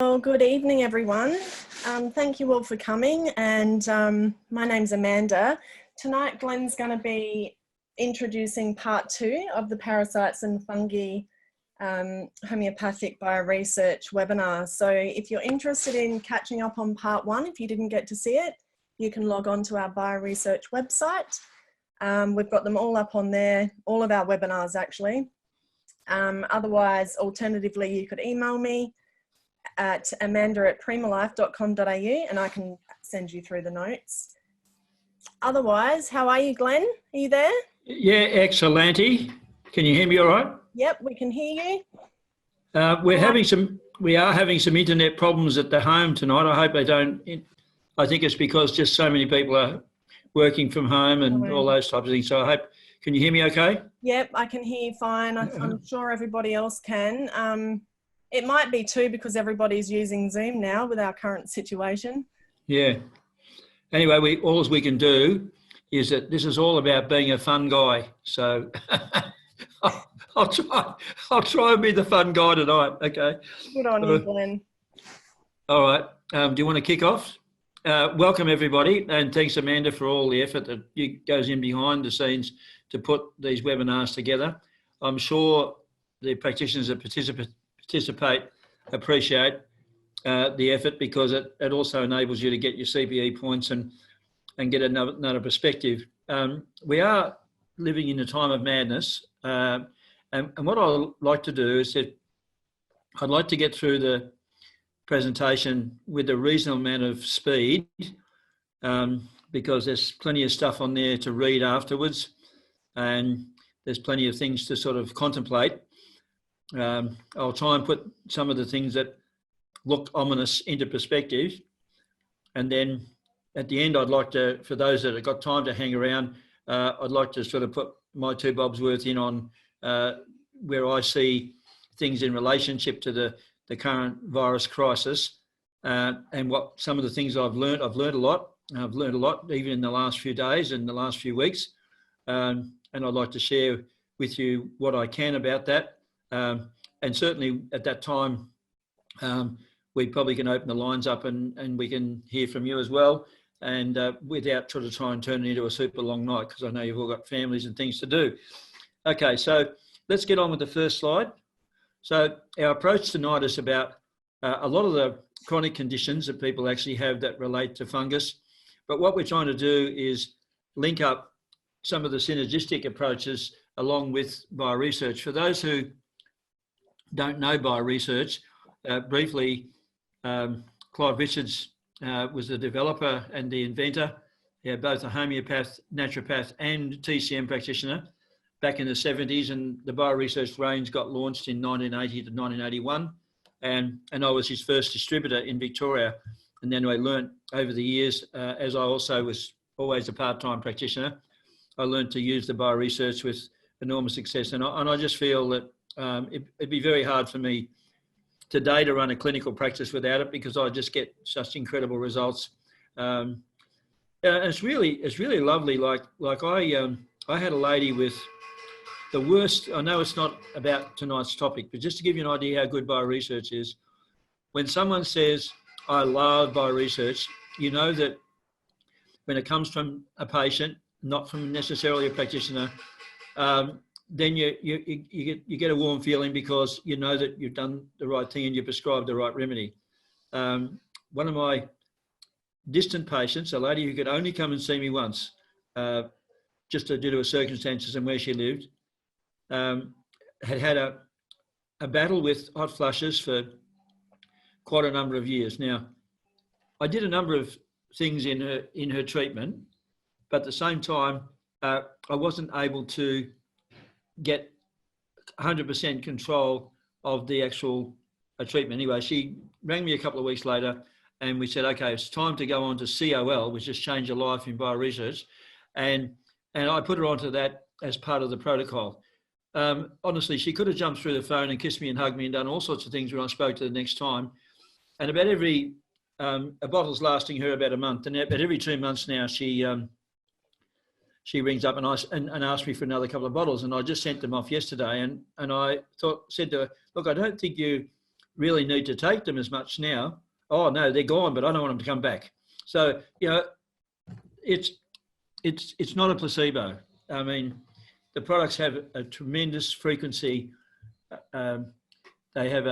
Well, good evening, everyone. Thank you all for coming, and my name's Amanda. Tonight, Glenn's going to be introducing part 2 of the Parasites and Fungi Homeopathic BioResearch webinar. So if you're interested in catching up on part 1, if you didn't get to see it, you can log on to our BioResearch website. We've got them all up on there, all of our webinars actually. Otherwise, alternatively, you could email me at amanda@primalife.com.au and I can send you through the notes. Otherwise, how are you, Glenn? Are you there? Yeah, excellent. Can you hear me all right? Yep, we can hear you. We are having some internet problems at the home tonight. I hope they don't. I think it's because just so many people are working from home and all those types of things. So I hope, can you hear me okay? Yep, I can hear you fine. I'm sure everybody else can. It might be too because everybody's using Zoom now with our current situation. Yeah. Anyway, all we can do is that this is all about being a fun guy. So I'll try and be the fun guy tonight. Okay. Good on you, Glenn. All right. Do you want to kick off? Welcome everybody, and thanks Amanda for all the effort that goes in behind the scenes to put these webinars together. I'm sure the practitioners that participate appreciate the effort, because it also enables you to get your CPE points and get another perspective. We are living in a time of madness, and what I'd like to do is that I'd like to get through the presentation with a reasonable amount of speed, because there's plenty of stuff on there to read afterwards, and there's plenty of things to sort of contemplate. I'll try and put some of the things that look ominous into perspective, and then at the end I'd like to, for those that have got time to hang around, I'd like to sort of put my 2 bobs worth in on where I see things in relationship to the current virus crisis, and what some of the things I've learned a lot. I've learned a lot even in the last few days and the last few weeks, and I'd like to share with you what I can about that. And certainly at that time, we probably can open the lines up and we can hear from you as well, and without trying to try and turn it into a super long night, because I know you've all got families and things to do. Okay, so let's get on with the first slide. So our approach tonight is about a lot of the chronic conditions that people actually have that relate to fungus, but what we're trying to do is link up some of the synergistic approaches along with BioResearch. For those who don't know BioResearch, briefly, Clive Richards was the developer and the inventor. He had both a homeopath, naturopath and TCM practitioner back in the 70s, and the BioResearch range got launched in 1980 to 1981, and I was his first distributor in Victoria. And then I learnt over the years, as I also was always a part-time practitioner, I learned to use the BioResearch with enormous success, and I just feel that it'd be very hard for me today to run a clinical practice without it, because I just get such incredible results. And it's really lovely. Like I had a lady with the worst. I know it's not about tonight's topic, but just to give you an idea how good BioResearch is, when someone says, I love BioResearch, you know that when it comes from a patient, not from necessarily a practitioner, then you get a warm feeling, because you know that you've done the right thing and you prescribed the right remedy. One of my distant patients, a lady who could only come and see me once, just due to her circumstances and where she lived, had a battle with hot flushes for quite a number of years. Now, I did a number of things in her treatment, but at the same time, I wasn't able to get 100% control of the actual treatment. Anyway, she rang me a couple of weeks later and we said, okay, it's time to go on to COL, which has changed her life in BioResearch. And I put her onto that as part of the protocol. Honestly, she could have jumped through the phone and kissed me and hugged me and done all sorts of things when I spoke to her the next time. And about every, a bottle's lasting her about a month, and about every 2 months now, she rings up and asked me for another couple of bottles, and I just sent them off yesterday. And I said to her, look, I don't think you really need to take them as much now. Oh no, they're gone, but I don't want them to come back. So, you know, it's not a placebo. I mean, the products have a tremendous frequency. They have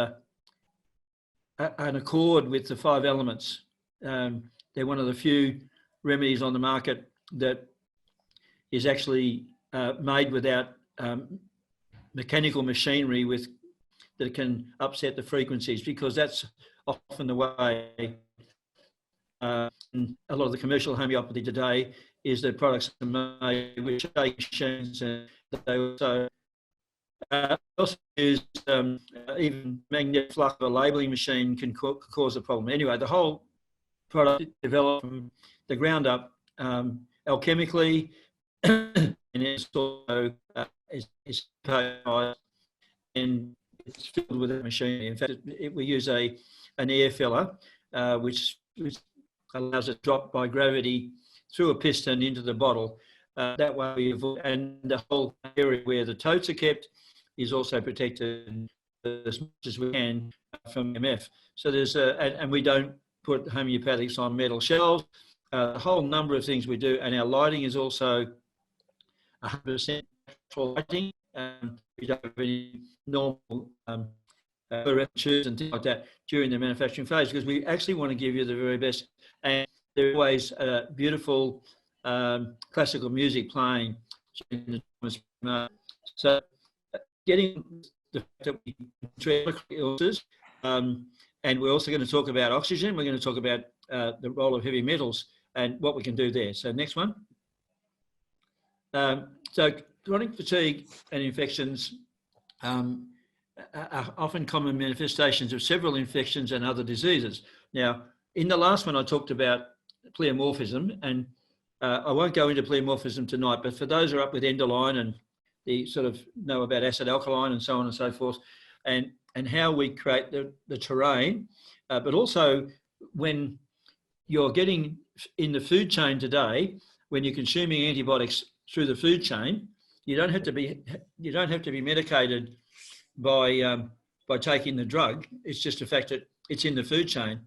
an accord with the 5 elements. They're one of the few remedies on the market that is actually made without mechanical machinery that can upset the frequencies, because that's often the way a lot of the commercial homeopathy today is that products are made with shake machines, and they also use even magnetic flux of a labelling machine can cause a problem. Anyway, the whole product developed from the ground up alchemically, and it's also is and it's filled with a machine. In fact, we use an air filler, which allows it to drop by gravity through a piston into the bottle. That way we avoid, and the whole area where the totes are kept is also protected as much as we can from MF. So there's and we don't put homeopathics on metal shelves. A whole number of things we do, and our lighting is also 100% natural lighting. We don't have any normal tubes and things like that during the manufacturing phase, because we actually want to give you the very best. And there's always beautiful classical music playing during the time. So getting the fact that we treat illnesses, and we're also going to talk about oxygen. We're going to talk about the role of heavy metals and what we can do there. So next one. So chronic fatigue and infections are often common manifestations of several infections and other diseases. Now, in the last one, I talked about pleomorphism, and I won't go into pleomorphism tonight, but for those who are up with endoline and the sort of know about acid alkaline and so on and so forth, and how we create the terrain, but also when you're getting in the food chain today, when you're consuming antibiotics through the food chain, you don't have to be medicated by taking the drug. It's just the fact that it's in the food chain.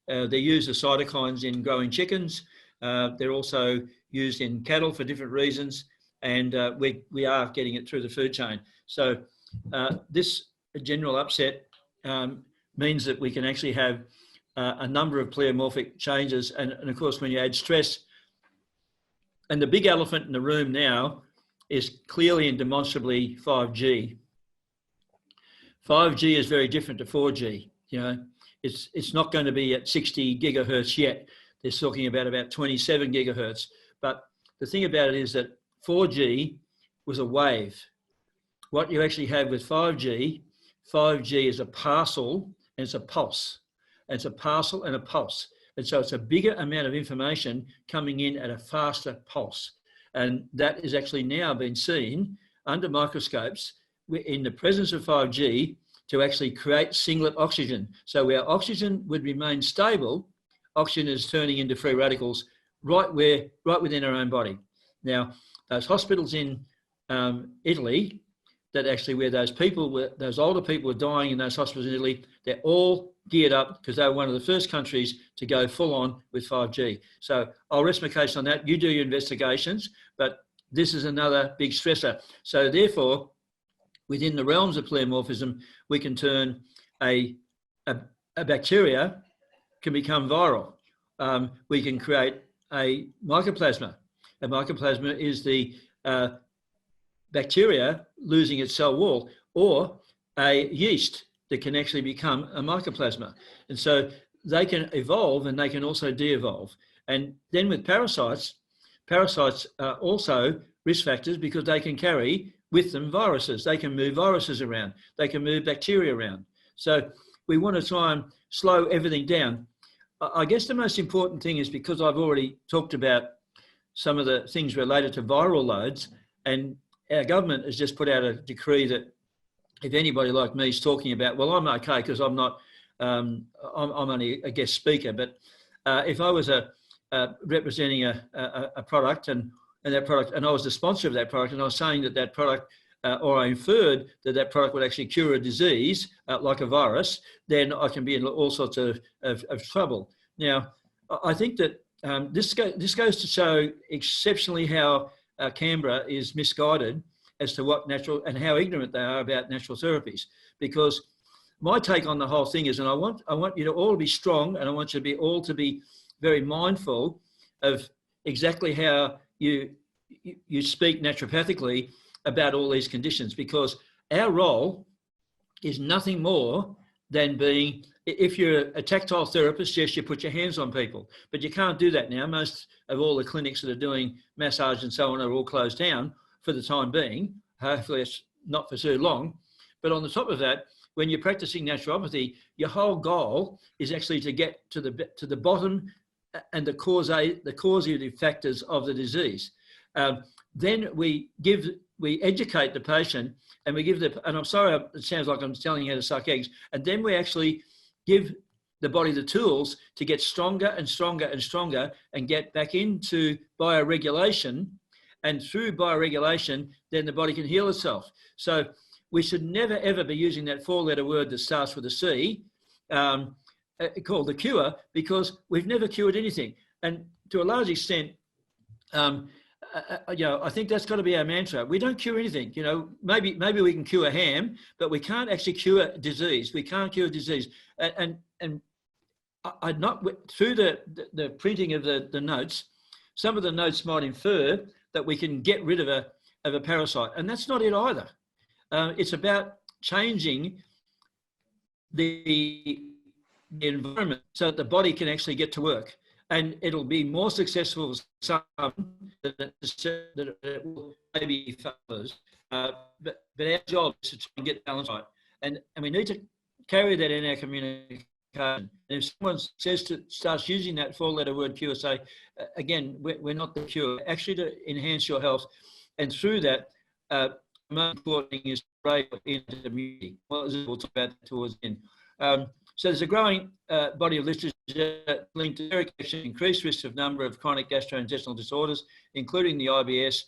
They use the cytokines in growing chickens. They're also used in cattle for different reasons, and we are getting it through the food chain. So this general upset means that we can actually have a number of pleomorphic changes, and of course when you add stress, and the big elephant in the room now is clearly and demonstrably 5G. 5G is very different to 4G. You know, it's not going to be at 60 gigahertz yet. They're talking about 27 gigahertz. But the thing about it is that 4G was a wave. What you actually have with 5G is a parcel and it's a pulse. And it's a parcel and a pulse. And so it's a bigger amount of information coming in at a faster pulse. And that is actually now been seen under microscopes in the presence of 5G to actually create singlet oxygen. So where oxygen would remain stable, oxygen is turning into free radicals right within our own body. Now, those hospitals in Italy, that actually where those older people were dying in those hospitals in Italy, they're all geared up because they were one of the first countries to go full on with 5G. So I'll rest my case on that. You do your investigations, but this is another big stressor. So therefore, within the realms of pleomorphism, we can turn a bacteria can become viral. We can create a mycoplasma. A mycoplasma is the bacteria losing its cell wall, or a yeast that can actually become a mycoplasma. And so they can evolve and they can also de-evolve. And then with parasites are also risk factors because they can carry with them viruses. They can move viruses around. They can move bacteria around. So we want to try and slow everything down. I guess the most important thing is, because I've already talked about some of the things related to viral loads, and our government has just put out a decree that if anybody like me is talking about, well, I'm okay because I'm not, I'm only a guest speaker, but if I was representing a product and that product, and I was the sponsor of that product, and I was saying that product or I inferred that that product would actually cure a disease like a virus, then I can be in all sorts of trouble. Now, I think that this goes to show exceptionally how Canberra is misguided as to what natural and how ignorant they are about natural therapies. Because my take on the whole thing is, and I want you to all be strong, and I want you to all to be very mindful of exactly how you speak naturopathically about all these conditions, because our role is nothing more than being, if you're a tactile therapist, yes, you put your hands on people, but you can't do that now. Most of all the clinics that are doing massage and so on are all closed down for the time being. Hopefully it's not for too long. But on the top of that, when you're practicing naturopathy, your whole goal is actually to get to the bottom and the causative factors of the disease. Then we educate the patient, and we give and I'm sorry, it sounds like I'm telling you how to suck eggs, and then we actually give the body the tools to get stronger and stronger and stronger and get back into bioregulation. And through bioregulation, then the body can heal itself. So we should never, ever be using that 4-letter word that starts with a C, called the cure, because we've never cured anything. And to a large extent, I think that's got to be our mantra. We don't cure anything. Maybe we can cure ham, but we can't actually cure disease. We can't cure disease. And I'd not, through the printing of the notes, some of the notes might infer that we can get rid of a parasite, and that's not it either. It's about changing the environment so that the body can actually get to work. And it'll be more successful for some than it will maybe for others. But our job is to try and get balance right. And we need to carry that in our communication. And if someone starts using that 4-letter word cure, say, again, we're not the cure, actually to enhance your health. And through that, the most important thing is to break into immunity. We'll talk about that towards the end. So there's a growing body of literature linked to increased risk of number of chronic gastrointestinal disorders, including the IBS,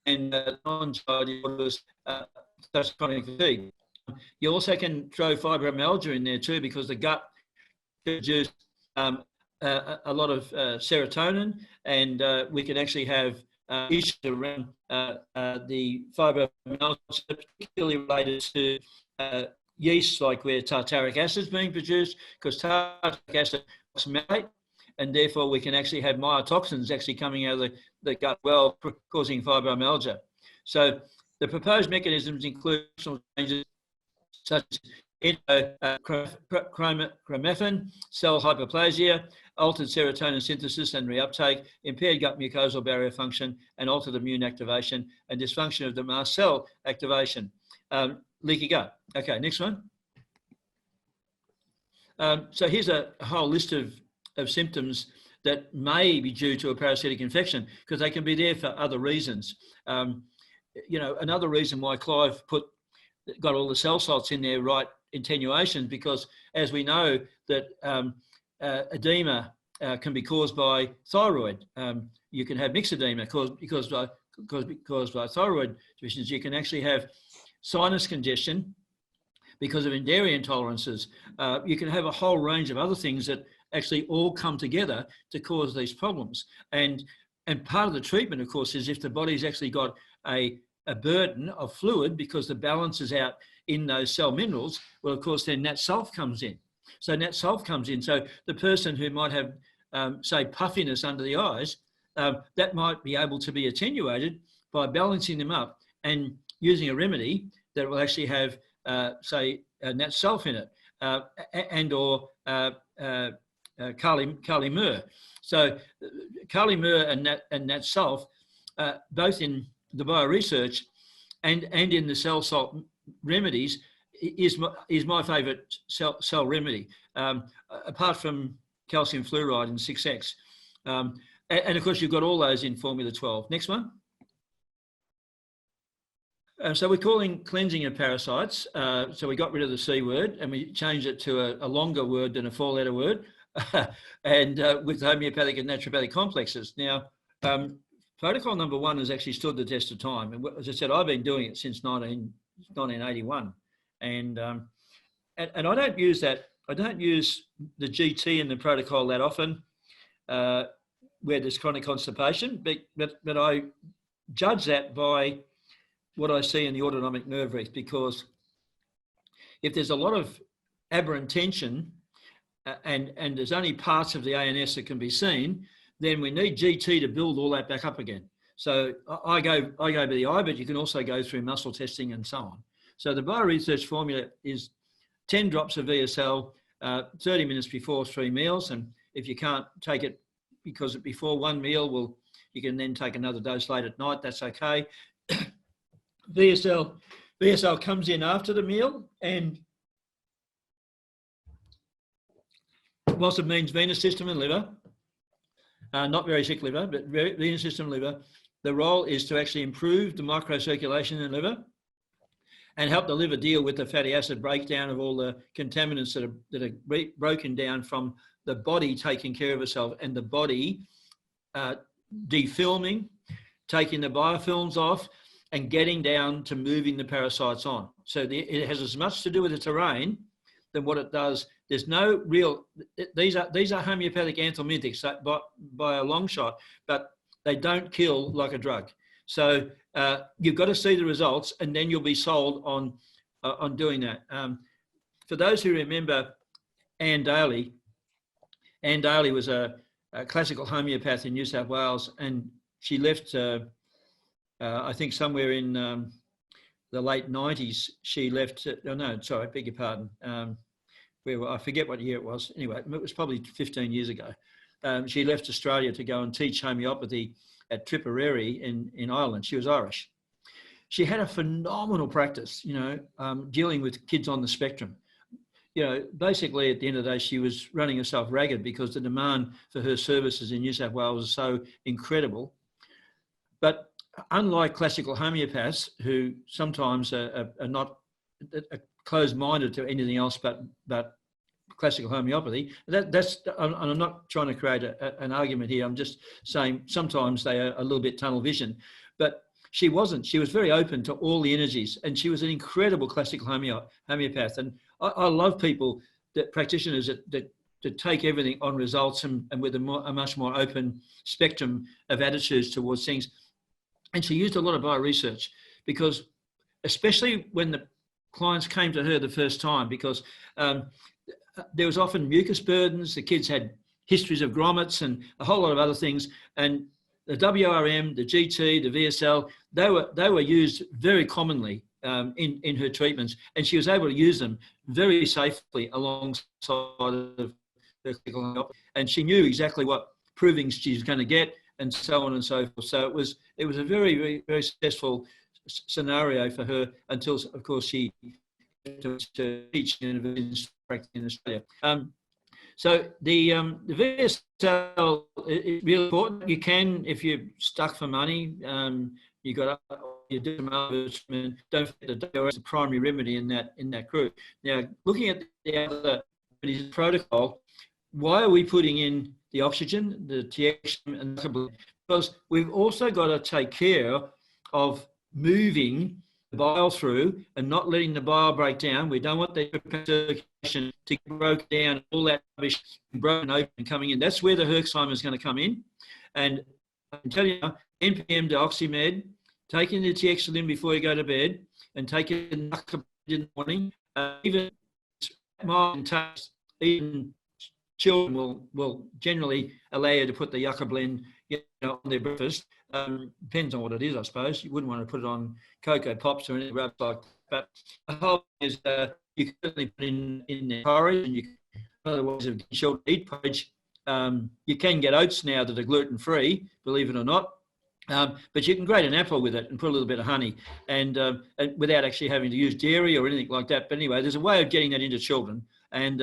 and non-GI disorders such as chronic fatigue. You also can throw fibromyalgia in there too, because the gut produces a lot of serotonin, and we can actually have issues around the fibromyalgia, particularly related to yeast, like where tartaric acid is being produced, because tartaric acid oxalate, and therefore we can actually have mycotoxins actually coming out of the gut well, causing fibromyalgia. So the proposed mechanisms include changes such as chromatin, cell hyperplasia, altered serotonin synthesis and reuptake, impaired gut mucosal barrier function, and altered immune activation, and dysfunction of the mast cell activation. Leaky gut. Okay, next one. So here's a whole list of symptoms that may be due to a parasitic infection, because they can be there for other reasons. Another reason why Clive got all the cell salts in there, right, attenuation, because as we know that edema can be caused by thyroid. You can have mixed edema caused by thyroid deficiency. You can actually have sinus congestion because of dairy intolerances. You can have a whole range of other things that actually all come together to cause these problems. And part of the treatment, of course, is if the body's actually got a burden of fluid because the balance is out in those cell minerals, well, of course, then Nat Sulph comes in. So Nat Sulph comes in. So the person who might have, say, puffiness under the eyes, that might be able to be attenuated by balancing them up and using a remedy that will actually have, say, Nat Sulph in it, and or Kali Mur. So Kali Mur and Nat Sulph, both in the BioResearch and in the cell salt remedies, is my favourite cell remedy, apart from calcium fluoride and 6X. And of course, you've got all those in Formula 12. Next one. So we're calling cleansing of parasites. So we got rid of the C word and we changed it to a longer word than a 4-letter word, and with homeopathic and naturopathic complexes. Now, protocol number 1 has actually stood the test of time. And as I said, I've been doing it since 1981. And I don't use that. I don't use the GT in the protocol that often where there's chronic constipation, but I judge that by what I see in the autonomic nerve rest, because if there's a lot of aberrant tension and there's only parts of the ANS that can be seen, then we need GT to build all that back up again. So I go by the eye, but you can also go through muscle testing and so on. So the BioResearch formula is 10 drops of VSL, 30 minutes before 3 meals. And if you can't take it because before 1 meal, well, you can then take another dose late at night. That's okay. VSL comes in after the meal, and whilst it means venous system and liver, not very sick liver, but venous system and liver, the role is to actually improve the microcirculation in the liver and help the liver deal with the fatty acid breakdown of all the contaminants that are broken down from the body taking care of itself, and the body defilming, taking the biofilms off, and getting down to moving the parasites on. So it has as much to do with the terrain than what it does. There's no real, these are homeopathic anthelmintics by a long shot, but they don't kill like a drug. So you've got to see the results, and then you'll be sold on doing that. For those who remember Anne Daly was a classical homeopath in New South Wales, and she left, I think somewhere in the late 90s, she left, I beg your pardon. I forget what year it was. Anyway, it was probably 15 years ago. She left Australia to go and teach homeopathy at Tipperary in Ireland. She was Irish. She had a phenomenal practice, dealing with kids on the spectrum. Basically at the end of the day, she was running herself ragged because the demand for her services in New South Wales was so incredible. But unlike classical homeopaths, who sometimes are not closed-minded to anything else but classical homeopathy, I'm not trying to create an argument here. I'm just saying sometimes they are a little bit tunnel vision. But she wasn't. She was very open to all the energies, and she was an incredible classical homeopath. And I love people, practitioners that take everything on results and with a much more open spectrum of attitudes towards things. And she used a lot of BioResearch, because especially when the clients came to her the first time, because there was often mucus burdens, the kids had histories of grommets and a whole lot of other things, and the WRM, the GT, the VSL, they were used very commonly in her treatments, and she was able to use them very safely alongside of her clinical homeopathy. And she knew exactly what provings she was going to get, and so on and so forth. So it was a very, very, very successful scenario for her until, of course, she to teach in Australia. So the VSL is really important. You can, if you're stuck for money, you got you do some other, don't forget the DOS, the primary remedy in that group. Now, looking at the other protocol, why are we putting in the oxygen, the TX, and the, because we've also got to take care of moving the bile through and not letting the bile break down. We don't want the circulation to get broken down, all that rubbish broken open and coming in. That's where the Herxheimer is going to come in. And I can tell you now, NPM to Oxymed, taking the TXLin before you go to bed, and taking the in the morning, even mild taste, even children will generally allow you to put the yucca blend on their breakfast. Depends on what it is, I suppose. You wouldn't want to put it on Cocoa Pops or anything like that. But the whole thing is you can certainly put in their porridge, and you can, otherwise, if children eat porridge, you can get oats now that are gluten-free, believe it or not. But you can grate an apple with it and put a little bit of honey, and without actually having to use dairy or anything like that. But anyway, there's a way of getting that into children, and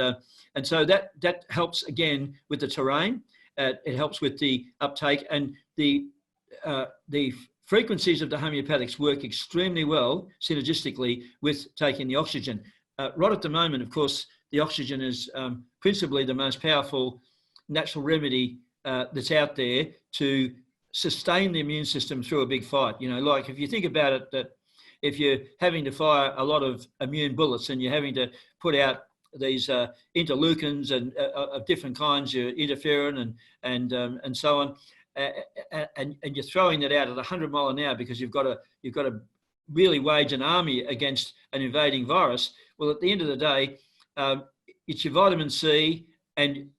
so that helps again with the terrain. It helps with the uptake, and the frequencies of the homeopathics work extremely well synergistically with taking the oxygen. Right at the moment, of course, the oxygen is principally the most powerful natural remedy that's out there to sustain the immune system through a big fight. You know, like if you think about it, that if you're having to fire a lot of immune bullets and you're having to put out these interleukins and of different kinds, your interferon and so on, and you're throwing that out at 100 mile an hour because you've got to really wage an army against an invading virus. Well, at the end of the day, it's your vitamin C and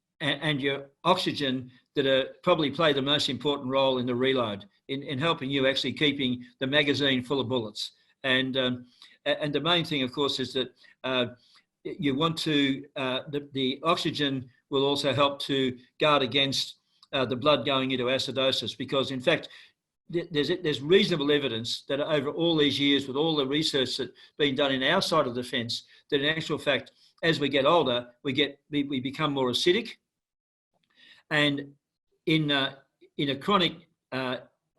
your oxygen that probably play the most important role in the reload, in helping you actually keeping the magazine full of bullets. And the main thing, of course, is that you want to, the oxygen will also help to guard against the blood going into acidosis, because in fact, there's reasonable evidence that over all these years, with all the research that's been done in our side of the fence, that in actual fact, as we get older, we become more acidic. And in a chronic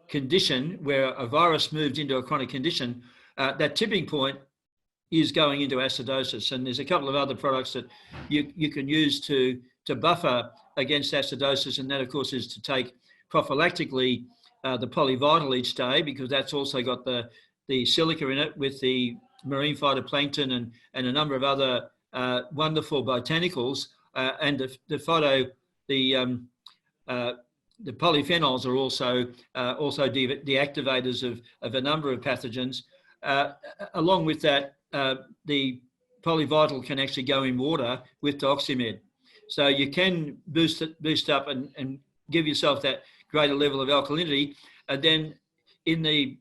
condition where a virus moves into a chronic condition, that tipping point is going into acidosis. And there's a couple of other products that you can use to buffer against acidosis, and that, of course, is to take prophylactically the polyvital each day, because that's also got the silica in it with the marine phytoplankton and a number of other wonderful botanicals, and the polyphenols are also deactivators of a number of pathogens. Along with that, the polyvital can actually go in water with Doxymed. So you can boost up and give yourself that greater level of alkalinity. And then in the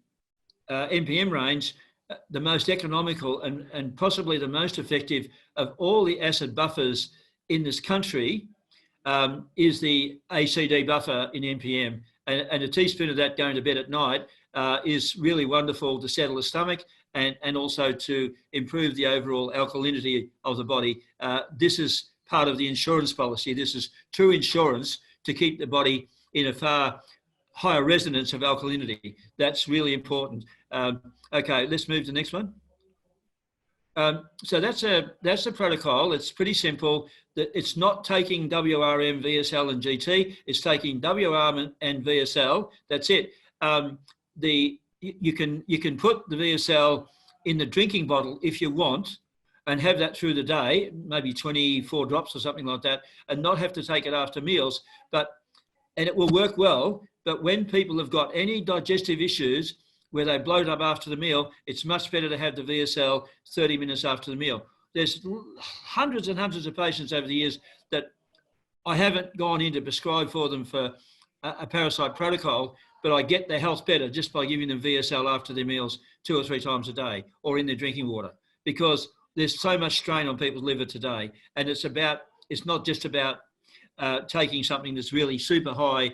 NPM range, the most economical and possibly the most effective of all the acid buffers in this country is the ACD buffer in NPM. And a teaspoon of that going to bed at night is really wonderful to settle the stomach and also to improve the overall alkalinity of the body. This is part of the insurance policy. This is true insurance to keep the body in a far higher resonance of alkalinity. That's really important. Okay, let's move to the next one. So that's the protocol. It's pretty simple. It's not taking WRM, VSL, and GT. It's taking WRM and VSL. That's it. You can put the VSL in the drinking bottle if you want, and have that through the day, maybe 24 drops or something like that, and not have to take it after meals. And it will work well. But when people have got any digestive issues where they bloat up after the meal, it's much better to have the VSL 30 minutes after the meal. There's hundreds and hundreds of patients over the years that I haven't gone in to prescribe for them for a parasite protocol, but I get their health better just by giving them VSL after their meals 2 or 3 times a day, or in their drinking water, because there's so much strain on people's liver today. And it's not just about taking something that's really super high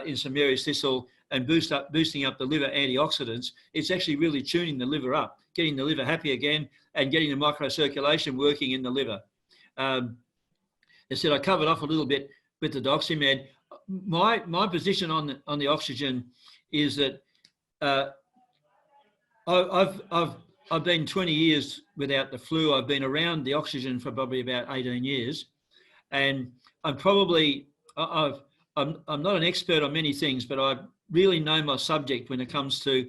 in Samaria's thistle and boosting up the liver antioxidants. It's actually really tuning the liver up, getting the liver happy again, and getting the microcirculation working in the liver. I said I covered off a little bit with the Doxymed. My position on the oxygen is that I've been 20 years without the flu. I've been around the oxygen for probably about 18 years, and I'm not an expert on many things, but I really know my subject when it comes to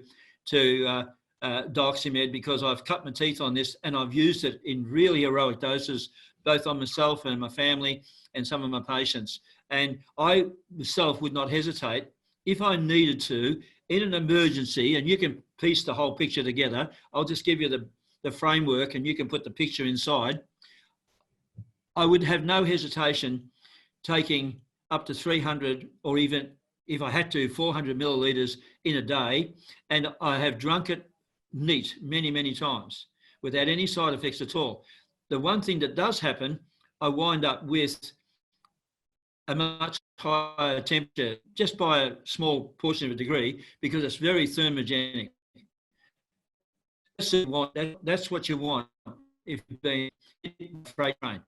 Doxymed, because I've cut my teeth on this and I've used it in really heroic doses, both on myself and my family and some of my patients. And I myself would not hesitate, if I needed to, in an emergency, and you can piece the whole picture together. I'll just give you the framework and you can put the picture inside. I would have no hesitation taking up to 300, or even if I had to, 400 millilitres in a day. And I have drunk it neat many, many times without any side effects at all. The one thing that does happen, I wind up with a much higher temperature, just by a small portion of a degree, because it's very thermogenic. That's what you want if you've been freight train.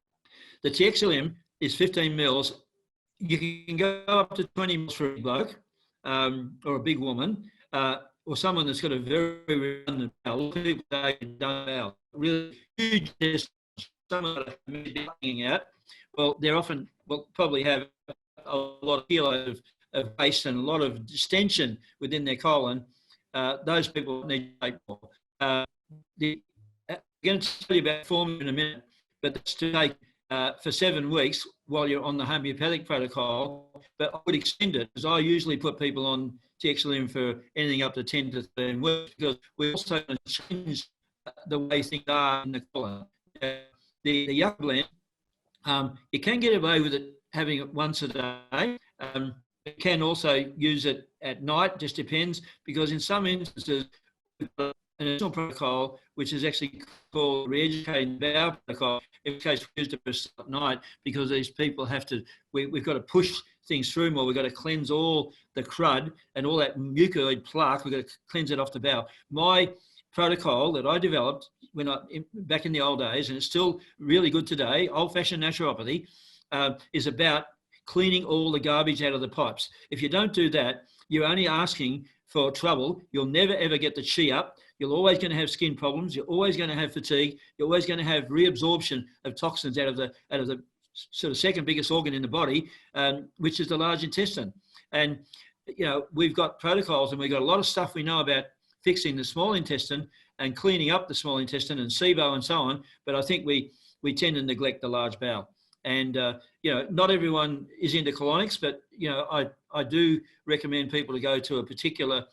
The TXLM is 15 mils. You can go up to 20 mils for a bloke or a big woman, or someone that's got a very redundant bowel. People don't bowel. Really huge test, someone that are out. Well, they're often will probably have a lot of kilos waste and a lot of distension within their colon, those people need to take more. I'm going to tell you about formula in a minute, but that's to take for 7 weeks while you're on the homeopathic protocol. But I would extend it, because I usually put people on TXLM for anything up to 10 to 13 weeks, because we also change the way things are in the colon. The yucca blend, you can get away with it having it once a day. You can also use it at night, just depends, because in some instances, an additional protocol, which is actually called re-educating bowel protocol, in which case we use it at night, because these people have to, we've got to push things through more. We've got to cleanse all the crud and all that mucoid plaque. We've got to cleanse it off the bowel. My protocol that I developed back in the old days, and it's still really good today, old-fashioned naturopathy, is about cleaning all the garbage out of the pipes. If you don't do that, you're only asking for trouble. You'll never ever get the chi up. You're always going to have skin problems. You're always going to have fatigue. You're always going to have reabsorption of toxins out of the sort of second biggest organ in the body, which is the large intestine. And you know, we've got protocols, and we've got a lot of stuff we know about fixing the small intestine and cleaning up the small intestine and SIBO and so on. But I think we tend to neglect the large bowel. And, you know, not everyone is into colonics, but, you know, I do recommend people to go to a particular,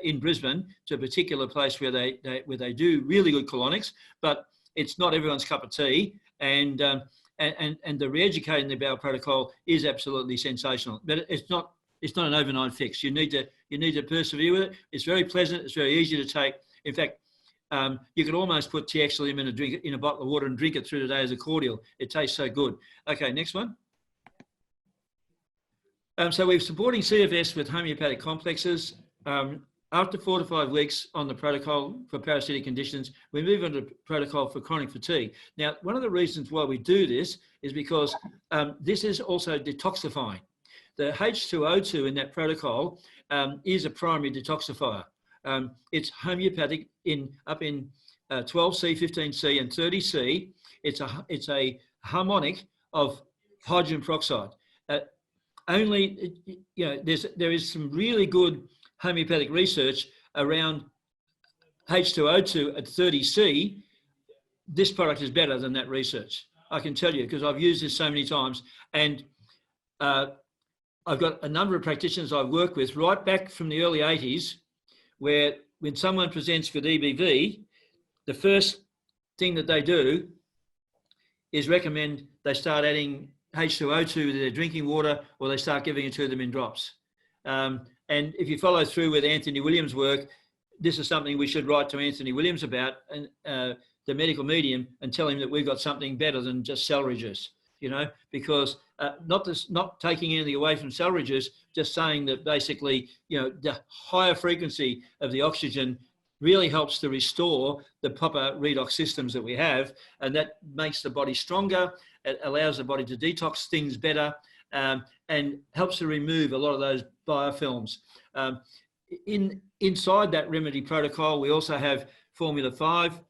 in Brisbane, to a particular place where they do really good colonics, but it's not everyone's cup of tea. And the re-educating the bowel protocol is absolutely sensational, but it's not an overnight fix. You need to persevere with it. It's very pleasant. It's very easy to take. In fact, you could almost put TXLM in a bottle of water and drink it through the day as a cordial. It tastes so good. Okay, next one. So we're supporting CFS with homeopathic complexes. After 4 to 5 weeks on the protocol for parasitic conditions, we move on to protocol for chronic fatigue. Now, one of the reasons why we do this is because this is also detoxifying. The H2O2 in that protocol is a primary detoxifier. It's homeopathic up in 12C, 15C, and 30C. It's a harmonic of hydrogen peroxide. Only, you know, there is some really good homeopathic research around H2O2 at 30C. This product is better than that research. I can tell you, because I've used this so many times, and I've got a number of practitioners I've worked with right back from the early 80s, where when someone presents with EBV, the first thing that they do is recommend they start adding H2O2 to their drinking water, or they start giving it to them in drops. And if you follow through with Anthony Williams' work, this is something we should write to Anthony Williams about, and the medical medium, and tell him that we've got something better than just celery juice, you know, because not taking anything away from celery juice, just saying that basically, you know, the higher frequency of the oxygen really helps to restore the proper redox systems that we have, and that makes the body stronger. It allows the body to detox things better, and helps to remove a lot of those biofilms. Inside that remedy protocol, we also have Formula 5.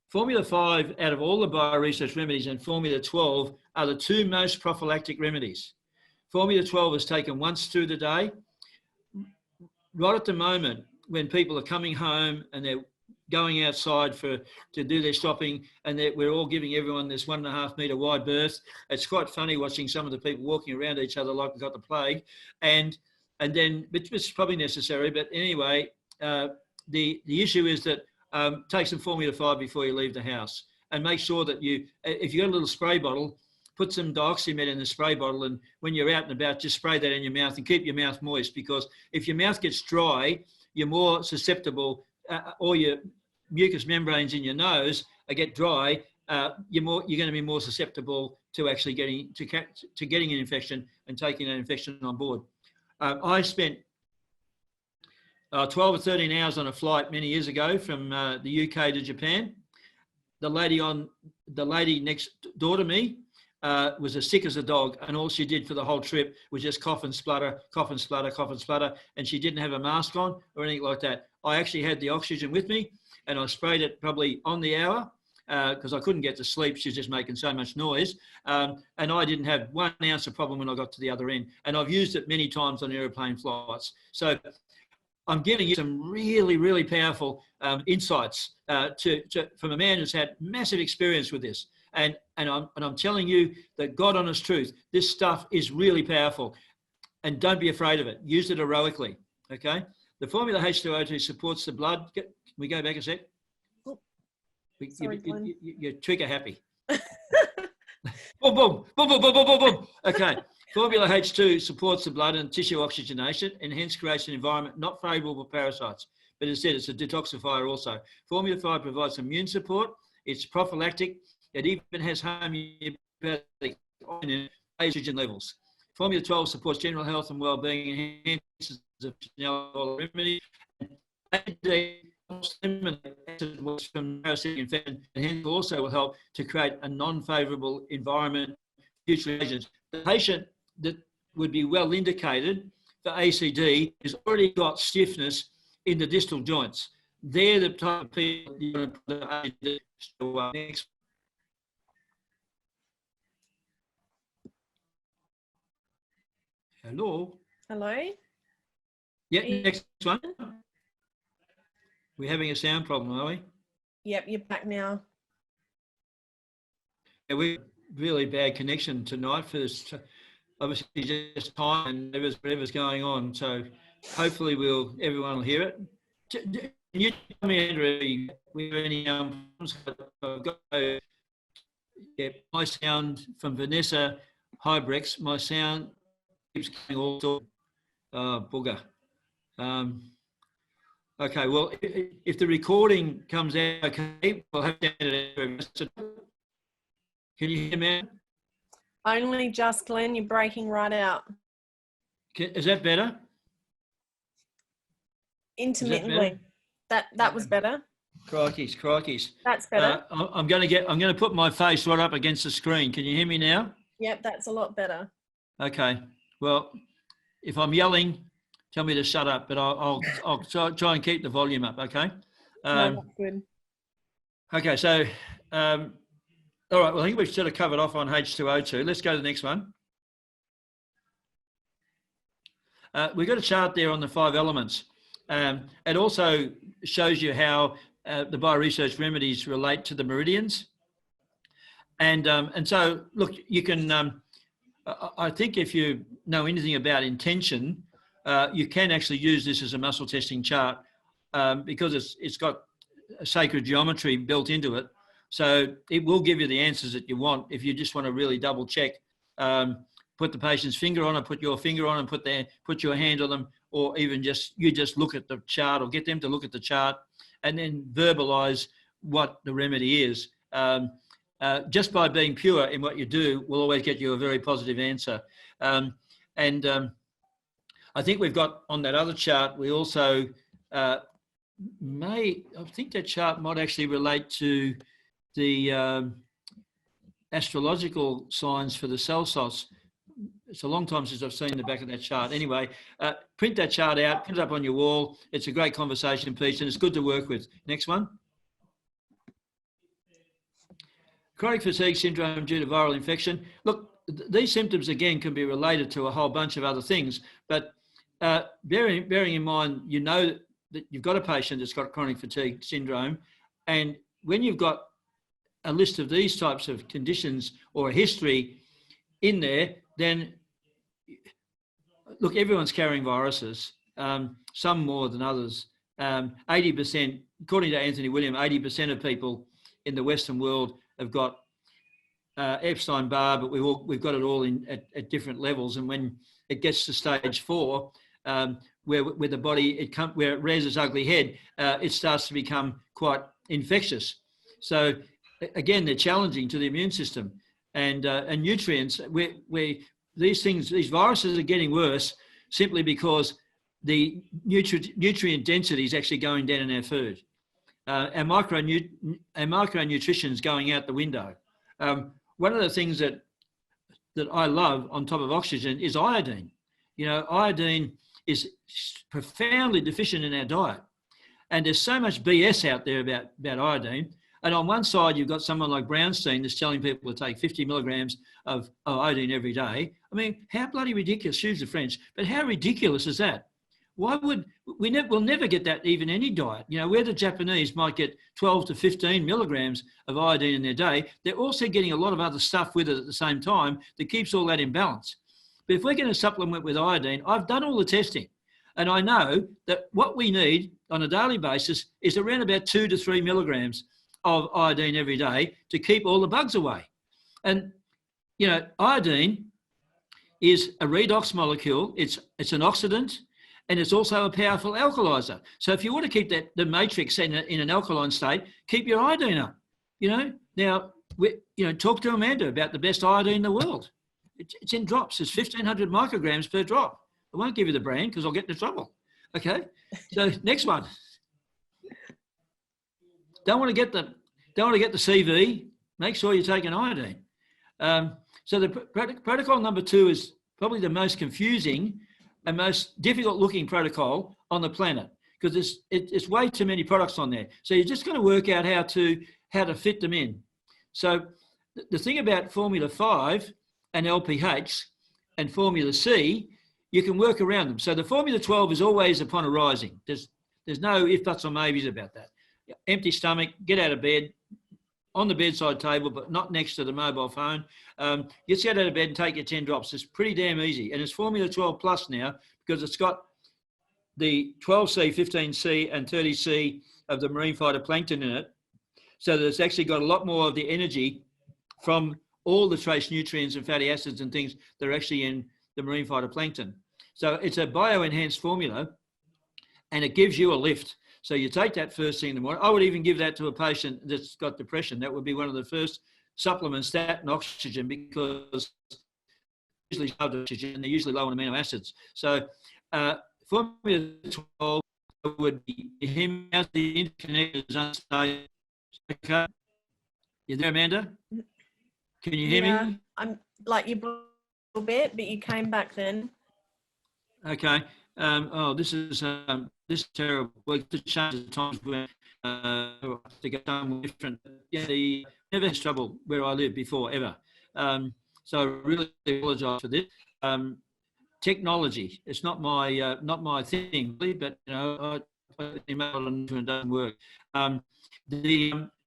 Formula 5, out of all the BioResearch remedies, and Formula 12 are the two most prophylactic remedies. Formula 12 is taken once through the day. Right at the moment, when people are coming home and they're going outside to do their shopping, and we're all giving everyone this 1.5 metre wide berth. It's quite funny watching some of the people walking around each other like we've got the plague, and then, which is probably necessary, but anyway, the issue is that take some Formula 5 before you leave the house, and make sure that if you've got a little spray bottle, put some dioxymet in the spray bottle, and when you're out and about, just spray that in your mouth and keep your mouth moist, because if your mouth gets dry, you're more susceptible, or your mucous membranes in your nose get dry, you're going to be more susceptible to actually getting an infection and taking that infection on board. I spent 12 or 13 hours on a flight many years ago from the UK to Japan. The lady next door to me was as sick as a dog, and all she did for the whole trip was just cough and splutter, cough and splutter, cough and splutter, and she didn't have a mask on or anything like that. I actually had the oxygen with me, and I sprayed it probably on the hour, because I couldn't get to sleep. She was just making so much noise. And I didn't have 1 ounce of problem when I got to the other end. And I've used it many times on aeroplane flights. So I'm giving you some really, really powerful insights from a man who's had massive experience with this. And I'm telling you that God honest truth, this stuff is really powerful. And don't be afraid of it. Use it heroically, okay? The formula H2O2 supports the blood. Can we go back a sec? Sorry, you're trigger happy. Boom, boom, boom, boom, boom, boom, boom, boom. Okay. Formula H2 supports the blood and tissue oxygenation and hence creates an environment not favourable for parasites. But instead, it's a detoxifier also. Formula 5 provides immune support. It's prophylactic. It even has homeopathic oxygen levels. Formula 12 supports general health and well-being, enhances the functionality of remedy. Acid works from parasitic infection and hence also will help to create a non-favourable environment for future agents. The patient that would be well indicated for ACD has already got stiffness in the distal joints. They're the type of people you want to put ACD. Next. Hello. Hello. Yeah, next one. We're having a sound problem, are we? Yep, you're back now. Yeah, we've really bad connection tonight for this. Obviously, just time and whatever's going on. So hopefully everyone will hear it. Can you tell me, Andrew, we have any problems? I've got my sound from Vanessa Hybrex. My sound keeps going all sorts. Booger. Okay, well, if the recording comes out okay, we'll have to edit it. Can you hear me? Only just, Glenn, you're breaking right out. Is that better? Intermittently. That was better. Crikeys. That's better. I'm going to put my face right up against the screen. Can you hear me now? Yep, that's a lot better. Okay. Well, if I'm yelling, tell me to shut up, but I'll try and keep the volume up, okay? No, that's good. Okay, so, all right, well, I think we've sort of covered off on H2O2. Let's go to the next one. We've got a chart there on the 5 elements. It also shows you how the BioResearch remedies relate to the meridians. And so, look, you can, I think if you know anything about intention, you can actually use this as a muscle testing chart because it's got a sacred geometry built into it. So it will give you the answers that you want if you just want to really double check. Put the patient's finger on it, put your finger on and put your hand on them, or even you just look at the chart or get them to look at the chart and then verbalize what the remedy is. Just by being pure in what you do will always get you a very positive answer. I think we've got on that other chart, we also I think that chart might actually relate to the astrological signs for the cell size. It's a long time since I've seen the back of that chart. Anyway, print that chart out, put it up on your wall. It's a great conversation piece and it's good to work with. Next one. Chronic fatigue syndrome due to viral infection. Look, these symptoms, again, can be related to a whole bunch of other things, but bearing in mind, you know that you've got a patient that's got chronic fatigue syndrome, and when you've got a list of these types of conditions or a history in there, then look, everyone's carrying viruses, some more than others. 80%, according to Anthony William, 80% of people in the Western world have got Epstein-Barr, but we've got it all at different levels. And when it gets to stage 4, where the body where it rears its ugly head, it starts to become quite infectious. So again, they're challenging to the immune system and nutrients. These viruses are getting worse simply because the nutrient density is actually going down in our food. Our micronutrition is going out the window. One of the things that I love on top of oxygen is iodine. You know, iodine is profoundly deficient in our diet. And there's so much BS out there about iodine. And on one side, you've got someone like Brownstein that's telling people to take 50 milligrams of iodine every day. I mean, how bloody ridiculous, excuse the French, but how ridiculous is that? Why would we'll never get that even any diet? You know, where the Japanese might get 12 to 15 milligrams of iodine in their day, they're also getting a lot of other stuff with it at the same time that keeps all that in balance. But if we're going to supplement with iodine, I've done all the testing. And I know that what we need on a daily basis is around about 2 to 3 milligrams of iodine every day to keep all the bugs away. And, you know, iodine is a redox molecule. It's an oxidant, and it's also a powerful alkalizer. So if you want to keep the matrix in an alkaline state, keep your iodine up. You know, now, talk to Amanda about the best iodine in the world. It's in drops. It's 1,500 micrograms per drop. I won't give you the brand because I'll get into trouble. Okay, so next one. Don't want to get the CV. Make sure you take an iodine. So the protocol number 2 is probably the most confusing and most difficult looking protocol on the planet because it's way too many products on there. So you're just going to work out how to fit them in. So the thing about Formula 5 and LPH and Formula C, you can work around them. So the Formula 12 is always upon a rising. There's no if, buts or maybes about that. Empty stomach, get out of bed, on the bedside table, but not next to the mobile phone. Just get out of bed and take your 10 drops. It's pretty damn easy. And it's Formula 12 Plus now because it's got the 12C, 15C and 30C of the marine phytoplankton in it. So that it's actually got a lot more of the energy from all the trace nutrients and fatty acids and things that are actually in the marine phytoplankton. So it's a bio-enhanced formula and it gives you a lift. So you take that first thing in the morning. I would even give that to a patient that's got depression. That would be one of the first supplements, that and oxygen, because usually low oxygen and they're usually low on amino acids. So Formula 12 would be him as the interconnectors unstable. Okay. You there, Amanda? Can you hear me? I'm like you a little bit, but you came back then. Okay. This is terrible. Well, to change the times when to get done with different. Yeah, never has trouble where I lived before ever. So I really apologise for this. Technology, it's not my thing, but you know, I email and it doesn't work.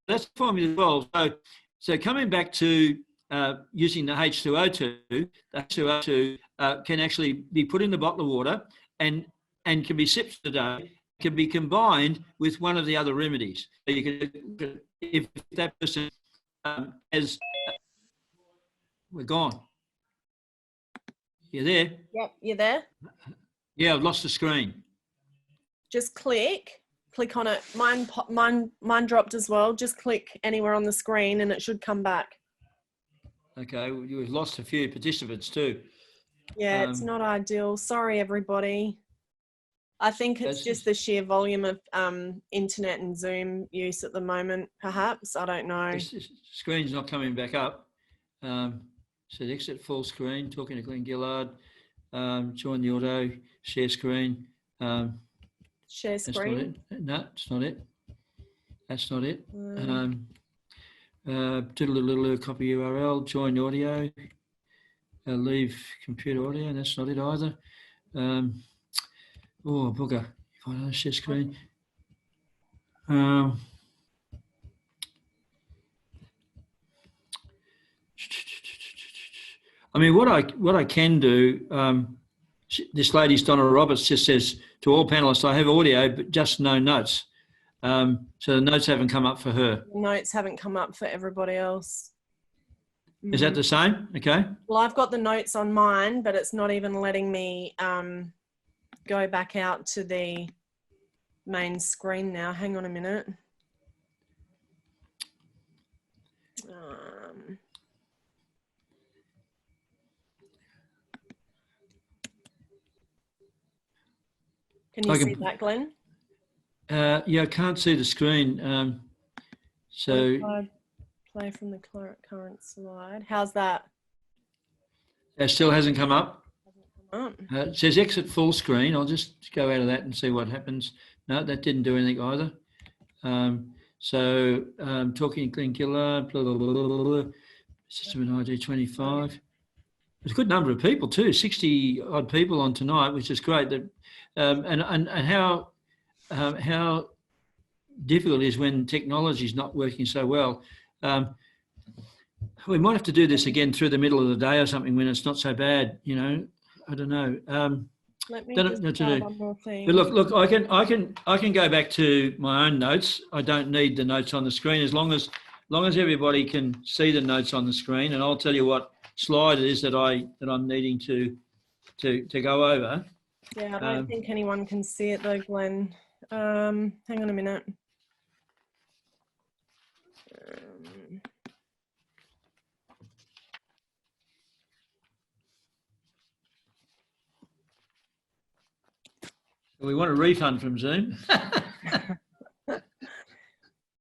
That's Formula 12. So coming back to using the H2O2, the H2O2 can actually be put in the bottle of water and can be sipped today, can be combined with one of the other remedies. So you can, if that person has, we're gone. You there? Yep, you there? Yeah, I've lost the screen. Just click on it. Mine dropped as well. Just click anywhere on the screen and it should come back. Okay, we've lost a few participants too. Yeah, it's not ideal. Sorry, everybody. I think it's just the sheer volume of internet and Zoom use at the moment, perhaps. I don't know. This screen's not coming back up. So exit full screen, talking to Glenn Gillard, join the auto, share screen. Share screen? No, it's not it. That's not it. Little copy URL, join audio, leave computer audio, that's not it either. Oh, bugger. If I don't share screen. I mean, what I can do, this lady's Donna Roberts just says to all panelists, I have audio, but just no notes. So the notes haven't come up for her. The notes haven't come up for everybody else. Is that the same? Okay. Well, I've got the notes on mine, but it's not even letting me go back out to the main screen now. Hang on a minute. Can you see that, Glenn? Yeah, I can't see the screen. So play from the current slide. How's that? That still hasn't come up. It says exit full screen. I'll just go out of that and see what happens. No, that didn't do anything either. So talking clean killer, blah, blah, blah, blah, blah, system and ID 25. There's a good number of people too, 60 odd people on tonight, which is great. That and how difficult it is when technology is not working so well. We might have to do this again through the middle of the day or something when it's not so bad. You know, I don't know. Let me Don't know just to try do. one more thing. But look, I can go back to my own notes. I don't need the notes on the screen as long as everybody can see the notes on the screen, and I'll tell you what slide it is that I'm needing to go over. Yeah, I don't think anyone can see it though, Glenn. Hang on a minute. We want a refund from Zoom.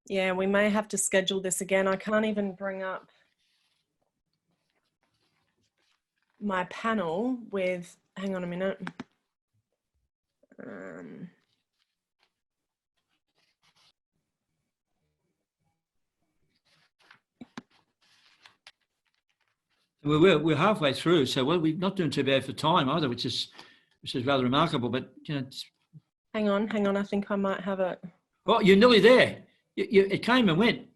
Yeah, we may have to schedule this again. I can't even bring up my panel with, hang on a minute. We're halfway through, so we're not doing too bad for time either, which is rather remarkable. But you know, hang on. I think I might have it. Oh, you're nearly there. It came and went.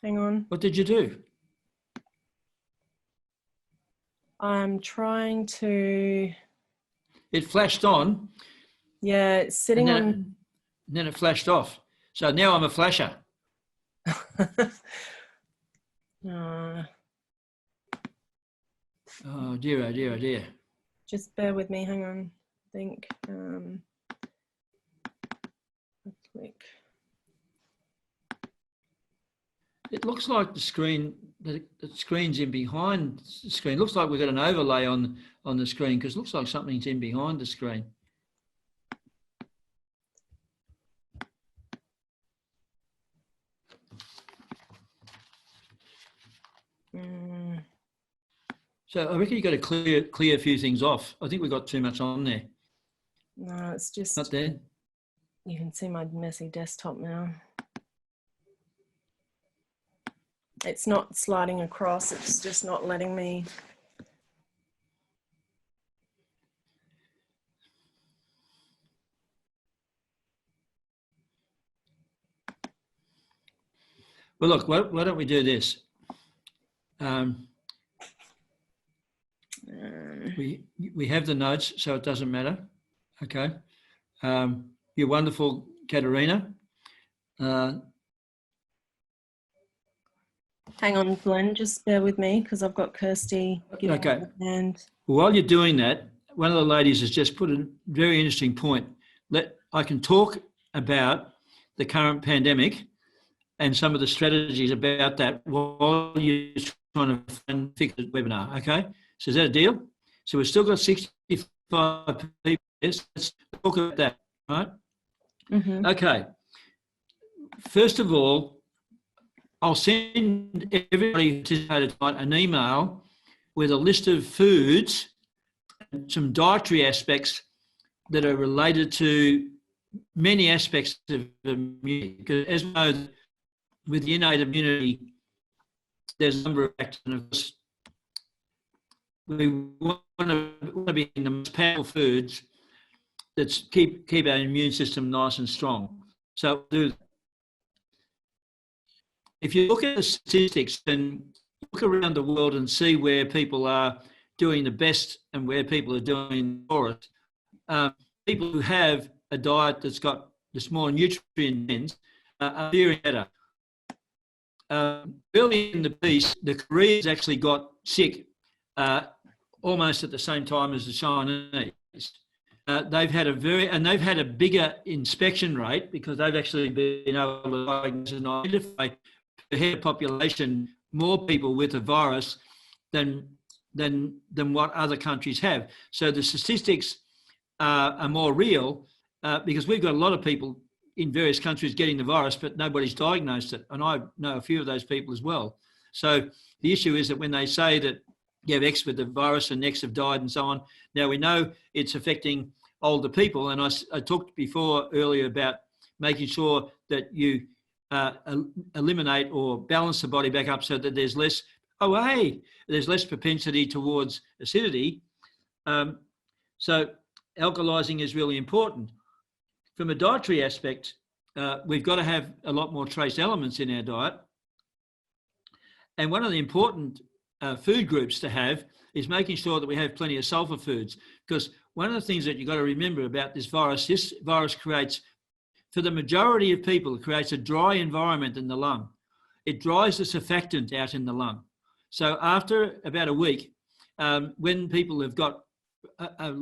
Hang on. What did you do? I'm trying to. It flashed on. Yeah, it's sitting on. And then it flashed off. So now I'm a flasher. Oh dear, oh dear, oh dear. Just bear with me, hang on. I think, click. It looks like the screen's in behind the screen. It looks like we've got an overlay on the screen because it looks like something's in behind the screen. So I reckon you've got to clear a few things off. I think we've got too much on there. No, it's just... Not there. You can see my messy desktop now. It's not sliding across, it's just not letting me. Well, look, why don't we do this? We have the notes, so it doesn't matter. Okay. You're wonderful, Katerina. Hang on, Glenn, just bear with me because I've got Kirsty. Okay. And while you're doing that, one of the ladies has just put a very interesting point. I can talk about the current pandemic and some of the strategies about that while you're trying to fix the webinar. Okay. So is that a deal? So we've still got 65 people. Yes, let's talk about that, right? Mm-hmm. Okay. First of all, I'll send everybody who participated tonight an email with a list of foods and some dietary aspects that are related to many aspects of immunity. Because as we know, with the innate immunity, there's a number of factors, and of course, we want to be in the most powerful foods that keep our immune system nice and strong. So do that. If you look at the statistics and look around the world and see where people are doing the best and where people are doing the poorest, people who have a diet that's more nutrient dense are faring better. Early in the piece, the Koreans actually got sick almost at the same time as the Chinese. They've had a bigger inspection rate because they've actually been able to diagnose and identify per head population more people with the virus than what other countries have. So the statistics are more real because we've got a lot of people in various countries getting the virus, but nobody's diagnosed it. And I know a few of those people as well. So the issue is that when they say that you have X with the virus and X have died and so on, now we know it's affecting older people. And I talked before earlier about making sure that you eliminate or balance the body back up so that there's less, there's less propensity towards acidity. So alkalizing is really important. From a dietary aspect, we've got to have a lot more trace elements in our diet. And one of the important food groups to have is making sure that we have plenty of sulfur foods, because one of the things that you've got to remember about this virus creates, for the majority of people, it creates a dry environment in the lung. It dries the surfactant out in the lung. So after about a week, when people have got a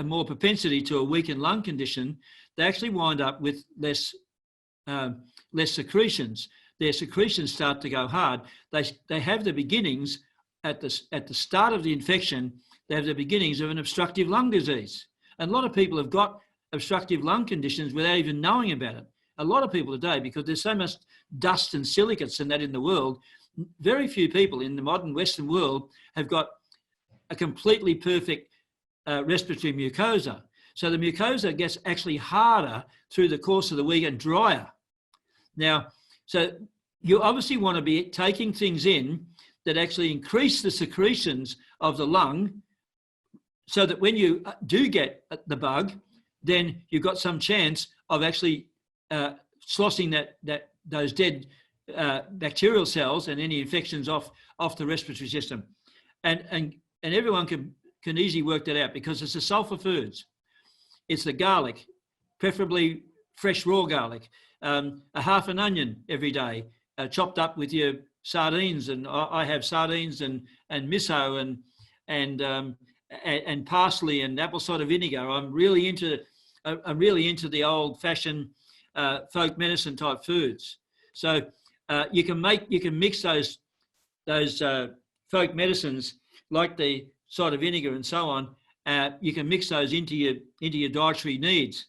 more propensity to a weakened lung condition, they actually wind up with less secretions. Their secretions start to go hard. They have the beginnings at the start of the infection. They have the beginnings of an obstructive lung disease. And a lot of people have got obstructive lung conditions without even knowing about it. A lot of people today, because there's so much dust and silicates and that in the world, very few people in the modern Western world have got a completely perfect respiratory mucosa. So the mucosa gets actually harder through the course of the week and drier. Now, so you obviously want to be taking things in that actually increase the secretions of the lung, so that when you do get the bug, then you've got some chance of actually sloshing those dead bacterial cells and any infections off the respiratory system. And everyone can easily work that out, because it's the sulfur foods. It's the garlic, preferably fresh raw garlic, a half an onion every day, chopped up with your sardines, and I have sardines and miso and parsley and apple cider vinegar. I'm really into the old-fashioned folk medicine type foods. So you can mix those folk medicines like the cider vinegar and so on. You can mix those into your dietary needs.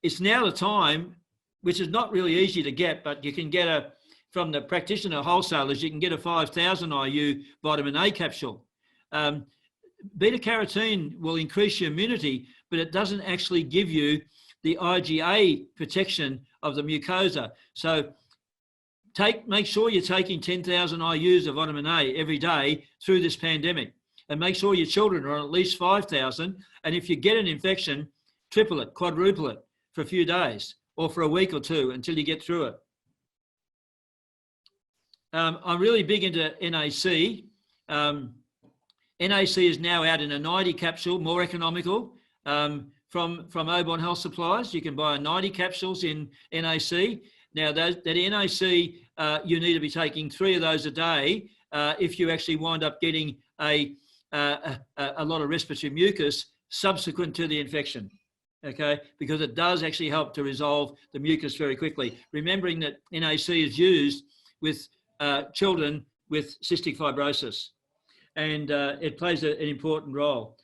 It's now the time, which is not really easy to get, but you can get from the practitioner wholesalers, you can get a 5,000 IU vitamin A capsule. Beta-carotene will increase your immunity, but it doesn't actually give you the IgA protection of the mucosa. So make sure you're taking 10,000 IUs of vitamin A every day through this pandemic, and make sure your children are on at least 5,000. And if you get an infection, triple it, quadruple it for a few days or for a week or two until you get through it. I'm really big into NAC. NAC is now out in a 90 capsule, more economical, from Audubon Health Supplies. You can buy 90 capsules in NAC. Now, that NAC, you need to be taking 3 of those a day if you actually wind up getting a lot of respiratory mucus subsequent to the infection, okay? Because it does actually help to resolve the mucus very quickly. Remembering that NAC is used with children with cystic fibrosis, and it plays an important role.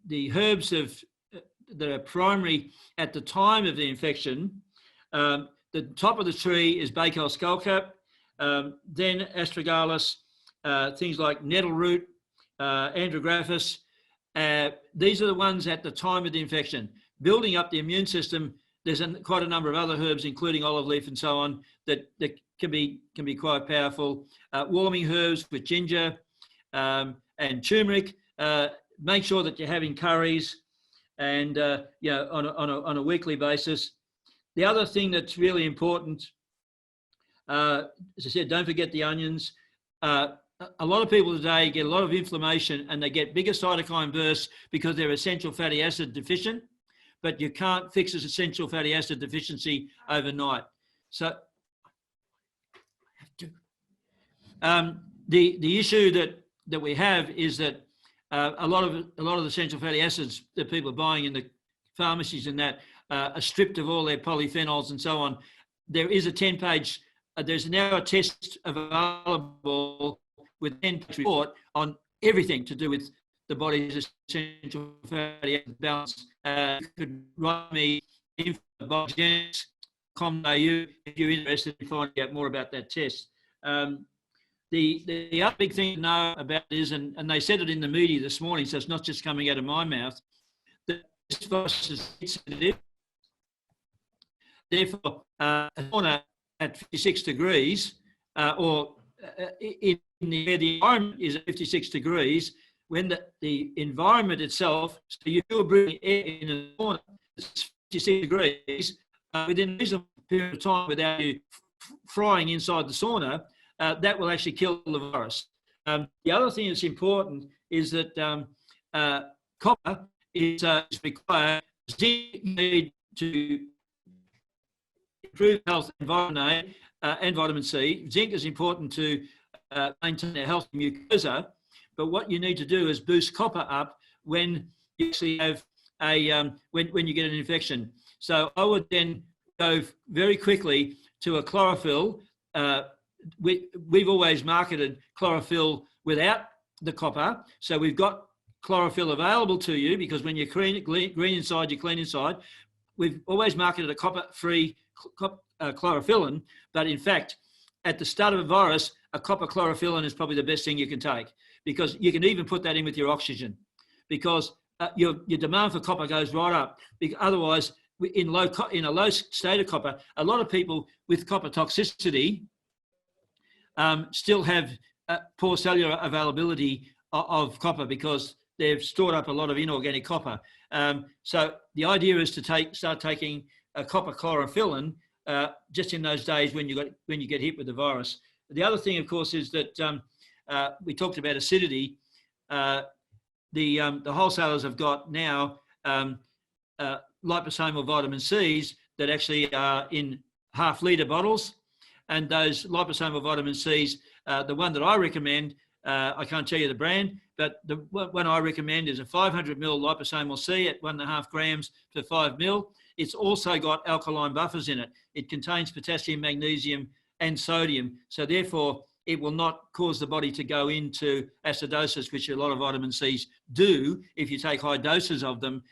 The herbs that are primary at the time of the infection, the top of the tree is Bakel skullcap, then astragalus, things like nettle root, andrographis. These are the ones at the time of the infection. Building up the immune system, there's quite a number of other herbs, including olive leaf and so on, that can be quite powerful. Warming herbs with ginger and turmeric. Make sure that you're having curries and on a weekly basis. The other thing that's really important, as I said, don't forget the onions. A lot of people today get a lot of inflammation and they get bigger cytokine bursts because they're essential fatty acid deficient, but you can't fix this essential fatty acid deficiency overnight. So the issue that we have is that a lot of the essential fatty acids that people are buying in the pharmacies and that are stripped of all their polyphenols and so on. There is a 10-page, there's now a test available with 10-page report on everything to do with the body's essential fatty acid balance. You could write me info@biogenetics.com.au if you're interested in finding out more about that test. The other big thing to know about is, and they said it in the media this morning, so it's not just coming out of my mouth, that this virus is sensitive. Therefore, a sauna at 56 degrees or in where the environment is at 56 degrees, when the environment itself, so you're breathing air in a sauna that's 56 degrees, within a reasonable period of time without you frying inside the sauna, that will actually kill the virus. The other thing that's important is that copper is required. Zinc need to improve health and vitamin A and vitamin C. Zinc is important to maintain a healthy mucosa, but what you need to do is boost copper up when you actually have when you get an infection. So I would then go very quickly to a chlorophyll. We've always marketed chlorophyll without the copper, so we've got chlorophyll available to you because when you're green inside, you're clean inside. We've always marketed a copper-free chlorophyllin, but in fact, at the start of a virus, a copper chlorophyllin is probably the best thing you can take because you can even put that in with your oxygen because your demand for copper goes right up. Otherwise, in a low state of copper, a lot of people with copper toxicity still have poor cellular availability of copper because they've stored up a lot of inorganic copper. So the idea is to start taking a copper chlorophyllin just in those days when you get hit with the virus. The other thing, of course, is that we talked about acidity. The wholesalers have got now liposomal vitamin Cs that actually are in half-litre bottles, and those liposomal vitamin Cs, the one that I recommend, I can't tell you the brand, but the one I recommend is a 500 ml liposomal C at 1.5 grams per 5 ml. It's also got alkaline buffers in it. It contains potassium, magnesium, and sodium. So therefore, it will not cause the body to go into acidosis, which a lot of vitamin Cs do if you take high doses of them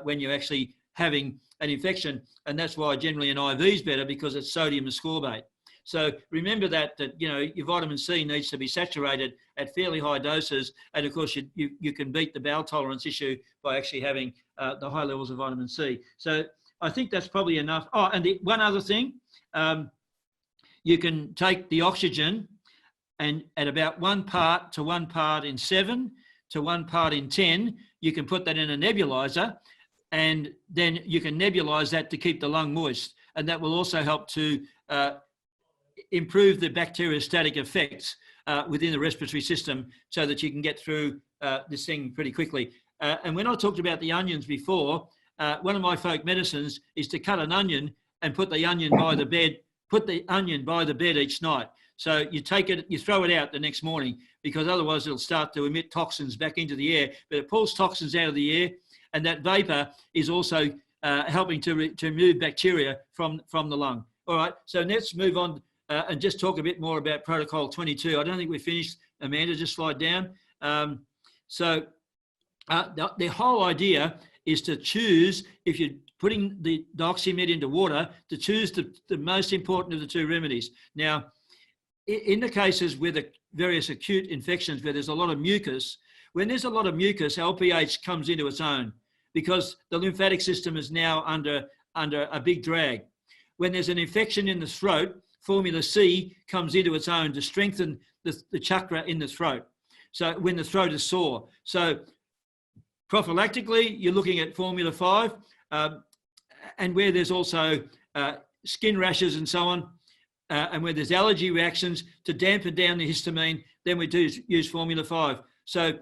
when you're actually having an infection. And that's why generally an IV is better because it's sodium ascorbate. So remember that your vitamin C needs to be saturated at fairly high doses, and of course you can beat the bowel tolerance issue by actually having the high levels of vitamin C. So I think that's probably enough. Oh, and one other thing, you can take the oxygen and at about 1 part to 1 part in 7 to 1 part in 10, you can put that in a nebulizer, and then you can nebulize that to keep the lung moist, and that will also help to improve the bacteriostatic effects within the respiratory system so that you can get through this thing pretty quickly. And when I talked about the onions before, one of my folk medicines is to cut an onion and put the onion by the bed, each night. So you take it, you throw it out the next morning because otherwise it'll start to emit toxins back into the air, but it pulls toxins out of the air, and that vapor is also helping to remove bacteria from the lung. All right, so let's move on and just talk a bit more about Protocol 22. I don't think we're finished, Amanda, just slide down. The whole idea is to choose, if you're putting the dioxymed into water, to choose the most important of the two remedies. Now, in the cases where the various acute infections where there's a lot of mucus, when there's a lot of mucus, LPH comes into its own because the lymphatic system is now under a big drag. When there's an infection in the throat, formula C comes into its own to strengthen the chakra in the throat. So when the throat is sore. So prophylactically, you're looking at formula 5, and where there's also skin rashes and so on, and where there's allergy reactions, to dampen down the histamine, then we do use formula 5. So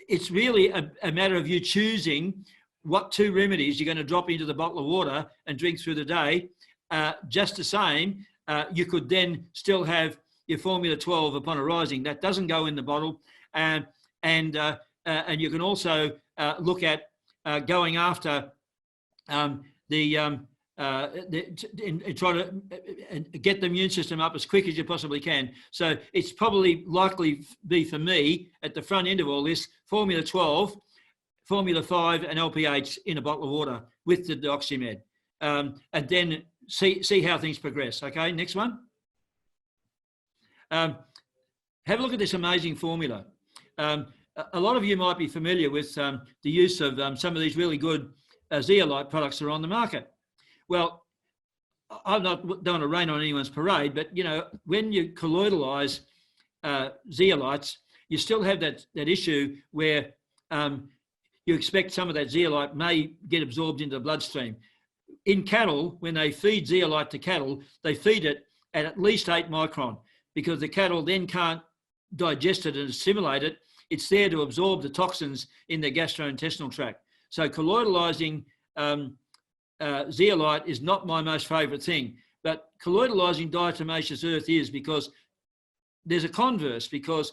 it's really a matter of you choosing what two remedies you're going to drop into the bottle of water and drink through the day. Just the same, you could then still have your formula 12 upon arising. That doesn't go in the bottle. And you can also look at going after try to get the immune system up as quick as you possibly can. So it's probably likely be for me at the front end of all this, formula 12, formula 5 and LPH in a bottle of water with the dioxymed, and then see how things progress. Okay, next one. Have a look at this amazing formula. A lot of you might be familiar with the use of some of these really good zeolite products that are on the market. Well, I'm not don't want to rain on anyone's parade, but you know, when you colloidalise zeolites, you still have that issue where you expect some of that zeolite may get absorbed into the bloodstream. In cattle, when they feed zeolite to cattle, they feed it at least 8 micron, because the cattle then can't digest it and assimilate it. It's there to absorb the toxins in the gastrointestinal tract. So colloidalising zeolite is not my most favourite thing, but colloidalising diatomaceous earth is, because there's a converse, because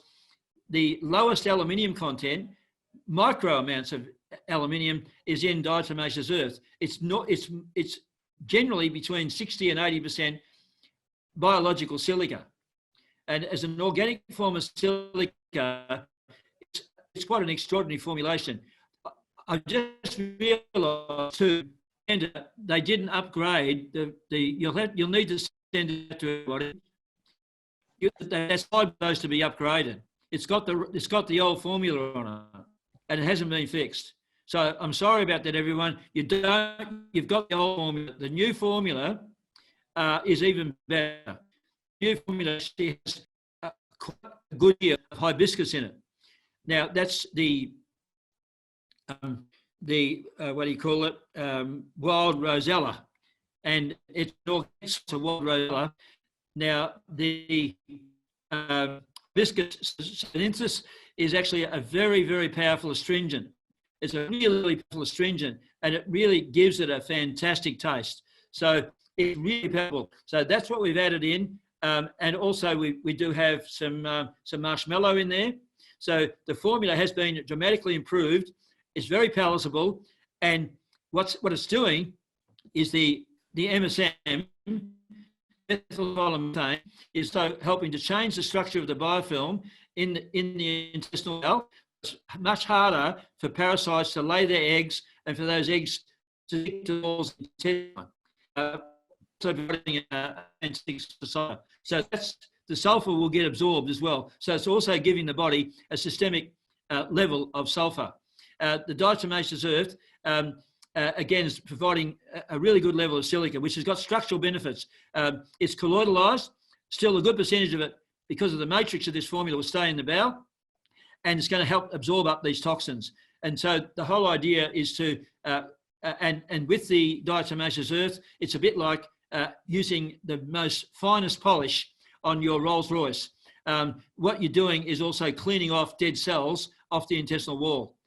the lowest aluminium content, micro amounts of aluminium, is in diatomaceous earth. It's generally between 60 and 80% biological silica. And as an organic form of silica, it's quite an extraordinary formulation. I just realised too, and they didn't upgrade you'll need to send it to everybody. That's supposed to be upgraded. It's got the old formula on it, and it hasn't been fixed. So I'm sorry about that, everyone. You've got the old formula. The new formula is even better. The new formula has quite a good deal of hibiscus in it. Now that's the what do you call it? Wild rosella, and it's a wild rosella. Now the hibiscus sinensis is actually a very, very powerful astringent. It's a really powerful astringent, and it really gives it a fantastic taste. So it's really powerful. So that's what we've added in, and also we do have some marshmallow in there. So the formula has been dramatically improved. It's very palatable, and what it's doing is the MSM, methylmethane, is so helping to change the structure of the biofilm in the intestinal wall. It's much harder for parasites to lay their eggs and for those eggs to stick to the walls of the intestine. So that's the sulfur will get absorbed as well. So it's also giving the body a systemic level of sulfur. The diatomaceous earth, again, is providing a really good level of silica, which has got structural benefits. It's colloidalised, still a good percentage of it, because of the matrix of this formula, will stay in the bowel, and it's going to help absorb up these toxins. And so the whole idea is to, and with the diatomaceous earth, it's a bit like using the most finest polish on your Rolls Royce. What you're doing is also cleaning off dead cells off the intestinal wall,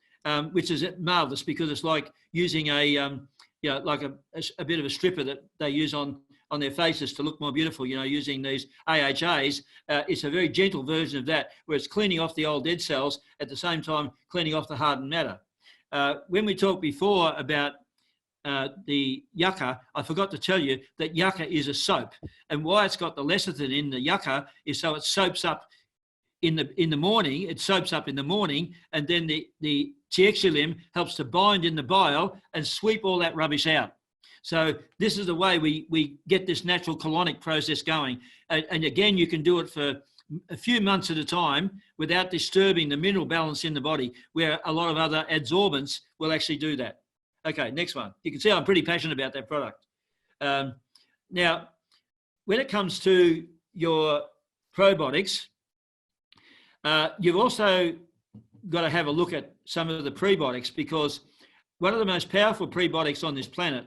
which is marvellous, because it's like using like a bit of a stripper that they use on their faces to look more beautiful, using these AHAs. It's a very gentle version of that, where it's cleaning off the old dead cells, at the same time cleaning off the hardened matter. When we talked before about the yucca, I forgot to tell you that yucca is a soap, and why it's got the lecithin in the yucca is so it soaps up in the morning. It soaps up in the morning, and then the teoxylin helps to bind in the bile and sweep all that rubbish out. So this is the way we get this natural colonic process going. And again, you can do it for a few months at a time without disturbing the mineral balance in the body, where a lot of other adsorbents will actually do that. Okay, next one. You can see I'm pretty passionate about that product. Now, when it comes to your probiotics, you've also got to have a look at some of the prebiotics, because one of the most powerful prebiotics on this planet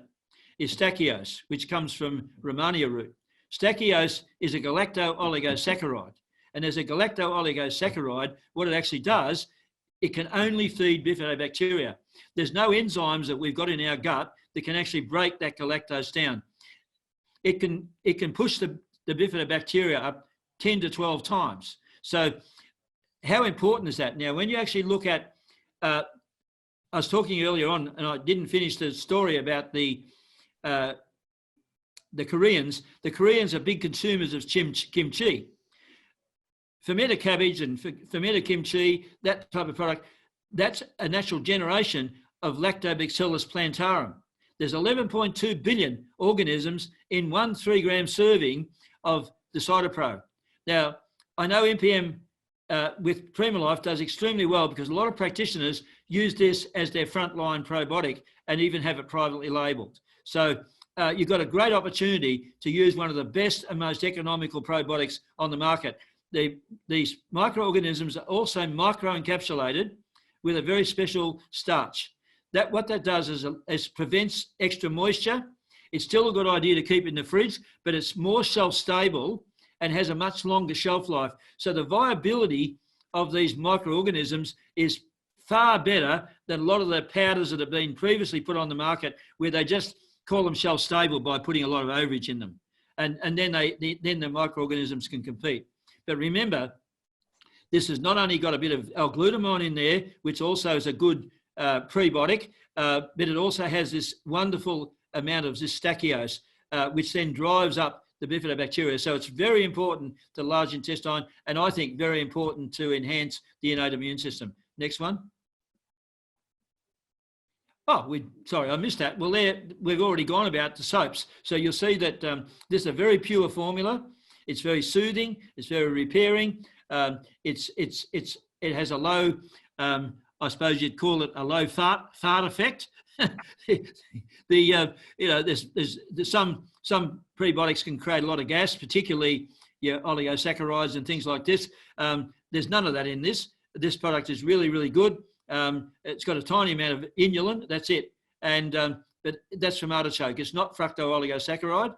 is stachyose, which comes from Romania root. Stachyose is a galacto-oligosaccharide. And as a galacto-oligosaccharide, what it actually does, it can only feed bifidobacteria. There's no enzymes that we've got in our gut that can actually break that galactose down. It can push the bifidobacteria up 10 to 12 times. So how important is that? Now, when you actually look at, I was talking earlier on, and I didn't finish the story about the Koreans. The Koreans are big consumers of kimchi. Fermented cabbage and fermented kimchi, that type of product, that's a natural generation of Lactobacillus plantarum. There's 11.2 billion organisms in 1 3-gram serving of the Cytopro. Now, I know MPM with Premalife does extremely well, because a lot of practitioners use this as their frontline probiotic and even have it privately labelled. So you've got a great opportunity to use one of the best and most economical probiotics on the market. These microorganisms are also microencapsulated with a very special starch. What that does is prevents extra moisture. It's still a good idea to keep in the fridge, but it's more shelf stable and has a much longer shelf life. So the viability of these microorganisms is far better than a lot of the powders that have been previously put on the market, where they just call them shelf stable by putting a lot of overage in them. And then the microorganisms can compete. But remember, this has not only got a bit of L-glutamine in there, which also is a good prebiotic, but it also has this wonderful amount of this stachyose, which then drives up the bifidobacteria. So it's very important to the large intestine, and I think very important to enhance the innate immune system. Next one. Oh, sorry, I missed that. Well, we've already gone about the soaps. So you'll see that this is a very pure formula. It's very soothing. It's very repairing. It has a low, I suppose you'd call it a low fart effect. There's some prebiotics can create a lot of gas, particularly your oligosaccharides and things like this. There's none of that in this. This product is really, really good. It's got a tiny amount of inulin, that's it. And but that's from artichoke. It's not fructoooligosaccharide.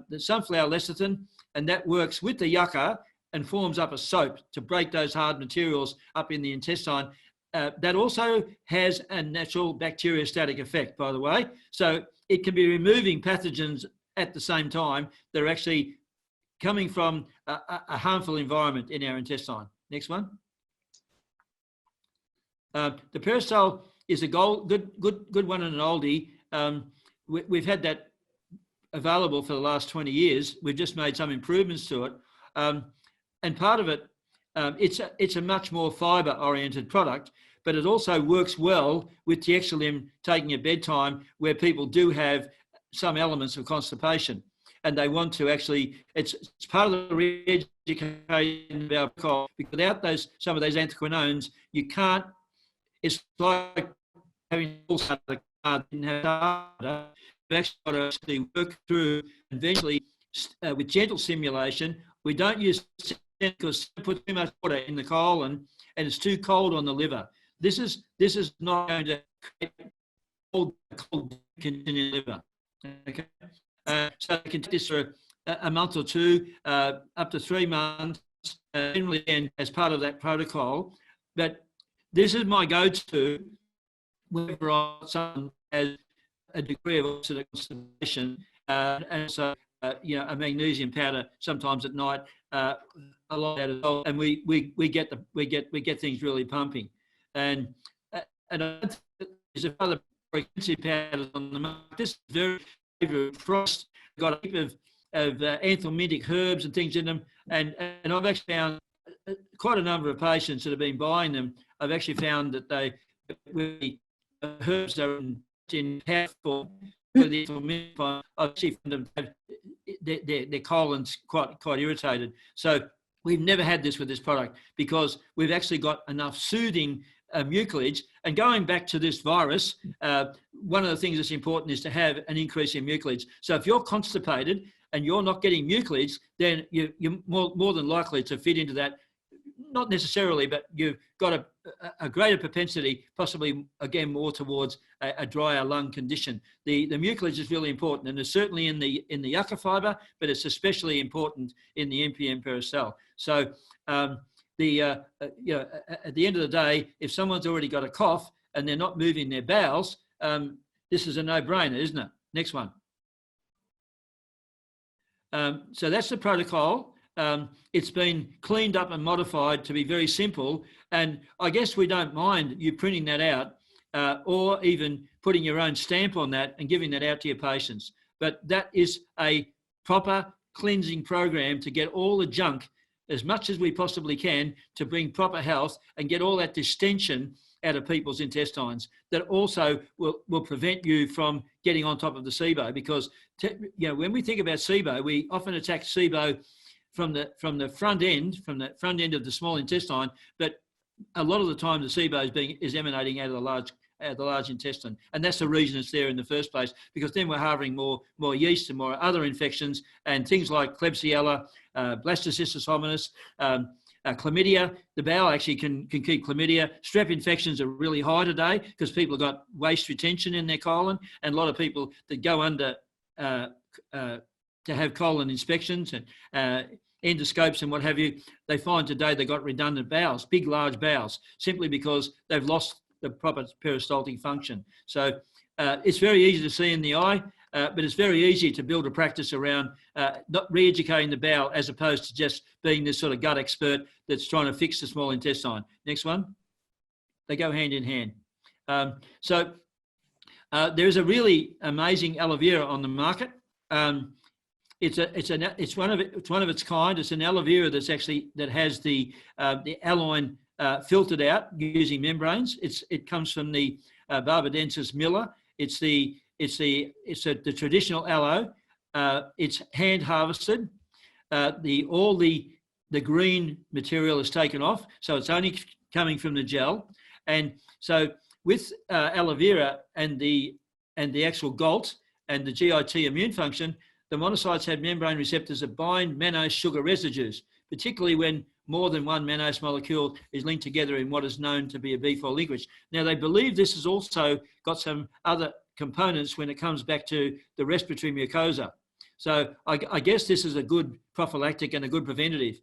There's sunflower lecithin, and that works with the yucca and forms up a soap to break those hard materials up in the intestine. That also has a natural bacteriostatic effect, by the way. So it can be removing pathogens at the same time that are actually coming from a harmful environment in our intestine. Next one. The Peristyle is a good one and an oldie. We've had that available for the last 20 years. We've just made some improvements to it. And part of it, it's a much more fibre-oriented product, but it also works well with Tiexalim taking at bedtime, where people do have some elements of constipation, and they want to actually, it's part of the re-education of our protocol, because without some of those anthraquinones, you can't, it's like having also the card didn't have data. You've actually got to actually work through, eventually with gentle stimulation. We don't use, because put too much water in the colon and it's too cold on the liver. This is not going to create cold condition in the liver. Okay, so you can do this for a month or two, up to 3 months, generally, and as part of that protocol. But this is my go-to whenever someone has a degree of oxidative constipation, and so a magnesium powder sometimes at night, a lot of that as well, and we get things really pumping. And there's a other very expensive powders on the market. This is very favorite frost. Got a heap of anthelmintic herbs and things in them, and I've actually found quite a number of patients that have been buying them. I've actually found that the herbs are in powder form. I've actually found them have their colons quite irritated. So we've never had this with this product, because we've actually got enough soothing mucilage. And going back to this virus, one of the things that's important is to have an increase in mucilage. So if you're constipated and you're not getting mucilage, then you're more than likely to fit into that. Not necessarily, but you've got a greater propensity, possibly again more towards a drier lung condition. The mucilage is really important, and it's certainly in the yucca fibre, but it's especially important in the NPM peristyle. So at the end of the day, if someone's already got a cough and they're not moving their bowels, this is a no-brainer, isn't it? Next one. So that's the protocol. It's been cleaned up and modified to be very simple, and I guess we don't mind you printing that out, or even putting your own stamp on that and giving that out to your patients. But that is a proper cleansing program to get all the junk, as much as we possibly can, to bring proper health and get all that distension out of people's intestines. That also will prevent you from getting on top of the SIBO, because when we think about SIBO, we often attack SIBO from the front end of the small intestine, but a lot of the time the SIBO is emanating out of the large intestine, and that's the reason it's there in the first place, because then we're harboring more yeast and more other infections and things like Klebsiella, Blastocystis hominis, chlamydia. The bowel actually can keep chlamydia. Strep infections are really high today because people have got waste retention in their colon, and a lot of people that go under to have colon inspections and endoscopes and what have you, they find today they've got redundant bowels, big, large bowels, simply because they've lost the proper peristaltic function. So it's very easy to see in the eye, but it's very easy to build a practice around not re-educating the bowel as opposed to just being this sort of gut expert that's trying to fix the small intestine. Next one. They go hand in hand. So there's a really amazing aloe vera on the market. It's one of its kind. It's an aloe vera that has the aloin filtered out using membranes. It comes from the Barbadensis miller. It's the traditional aloe. It's hand harvested. All the green material is taken off, so it's only coming from the gel. And so with aloe vera and the actual GALT and the GIT immune function, the monocytes have membrane receptors that bind mannose sugar residues, particularly when more than one mannose molecule is linked together in what is known to be a B4 linkage. Now, they believe this has also got some other components when it comes back to the respiratory mucosa. So I guess this is a good prophylactic and a good preventative.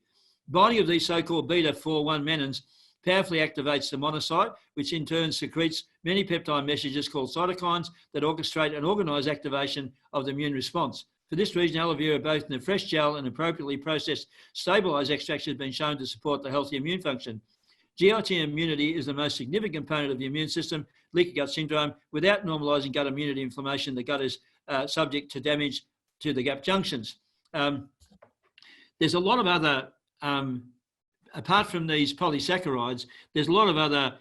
Binding of these so-called beta-4-1 mannins powerfully activates the monocyte, which in turn secretes many peptide messages called cytokines that orchestrate and organise activation of the immune response. For this reason, aloe vera, both in the fresh gel and appropriately processed stabilised extraction, has been shown to support the healthy immune function. GIT immunity is the most significant component of the immune system. Leaky gut syndrome, without normalising gut immunity inflammation, the gut is subject to damage to the gut junctions. There's a lot of other, apart from these polysaccharides, there's a lot of other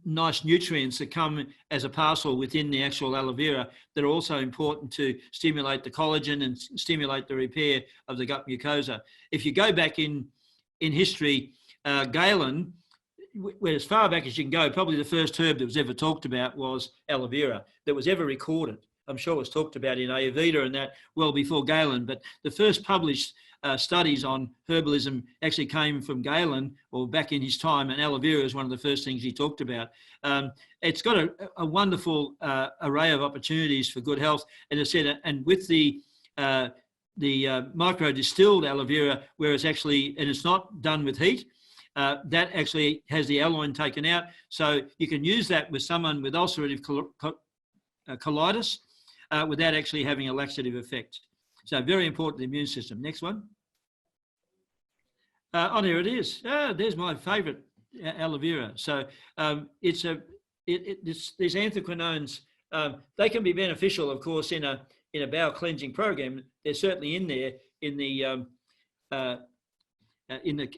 nice nutrients that come as a parcel within the actual aloe vera that are also important to stimulate the collagen and stimulate the repair of the gut mucosa. If you go back in history, Galen, where as far back as you can go, probably the first herb that was ever talked about was aloe vera that was ever recorded. I'm sure it was talked about in Ayurveda and that well before Galen, but the first published studies on herbalism actually came from Galen, or back in his time, and aloe vera is one of the first things he talked about. It's got a wonderful array of opportunities for good health, as I said, and with the micro distilled aloe vera, where it's actually, and it's not done with heat, that actually has the aloin taken out, so you can use that with someone with ulcerative colitis without actually having a laxative effect. So very important, the immune system. Next one. Oh, there it is. There's my favourite aloe vera. So these anthraquinones, they can be beneficial, of course, in a bowel cleansing program. They're certainly in there in the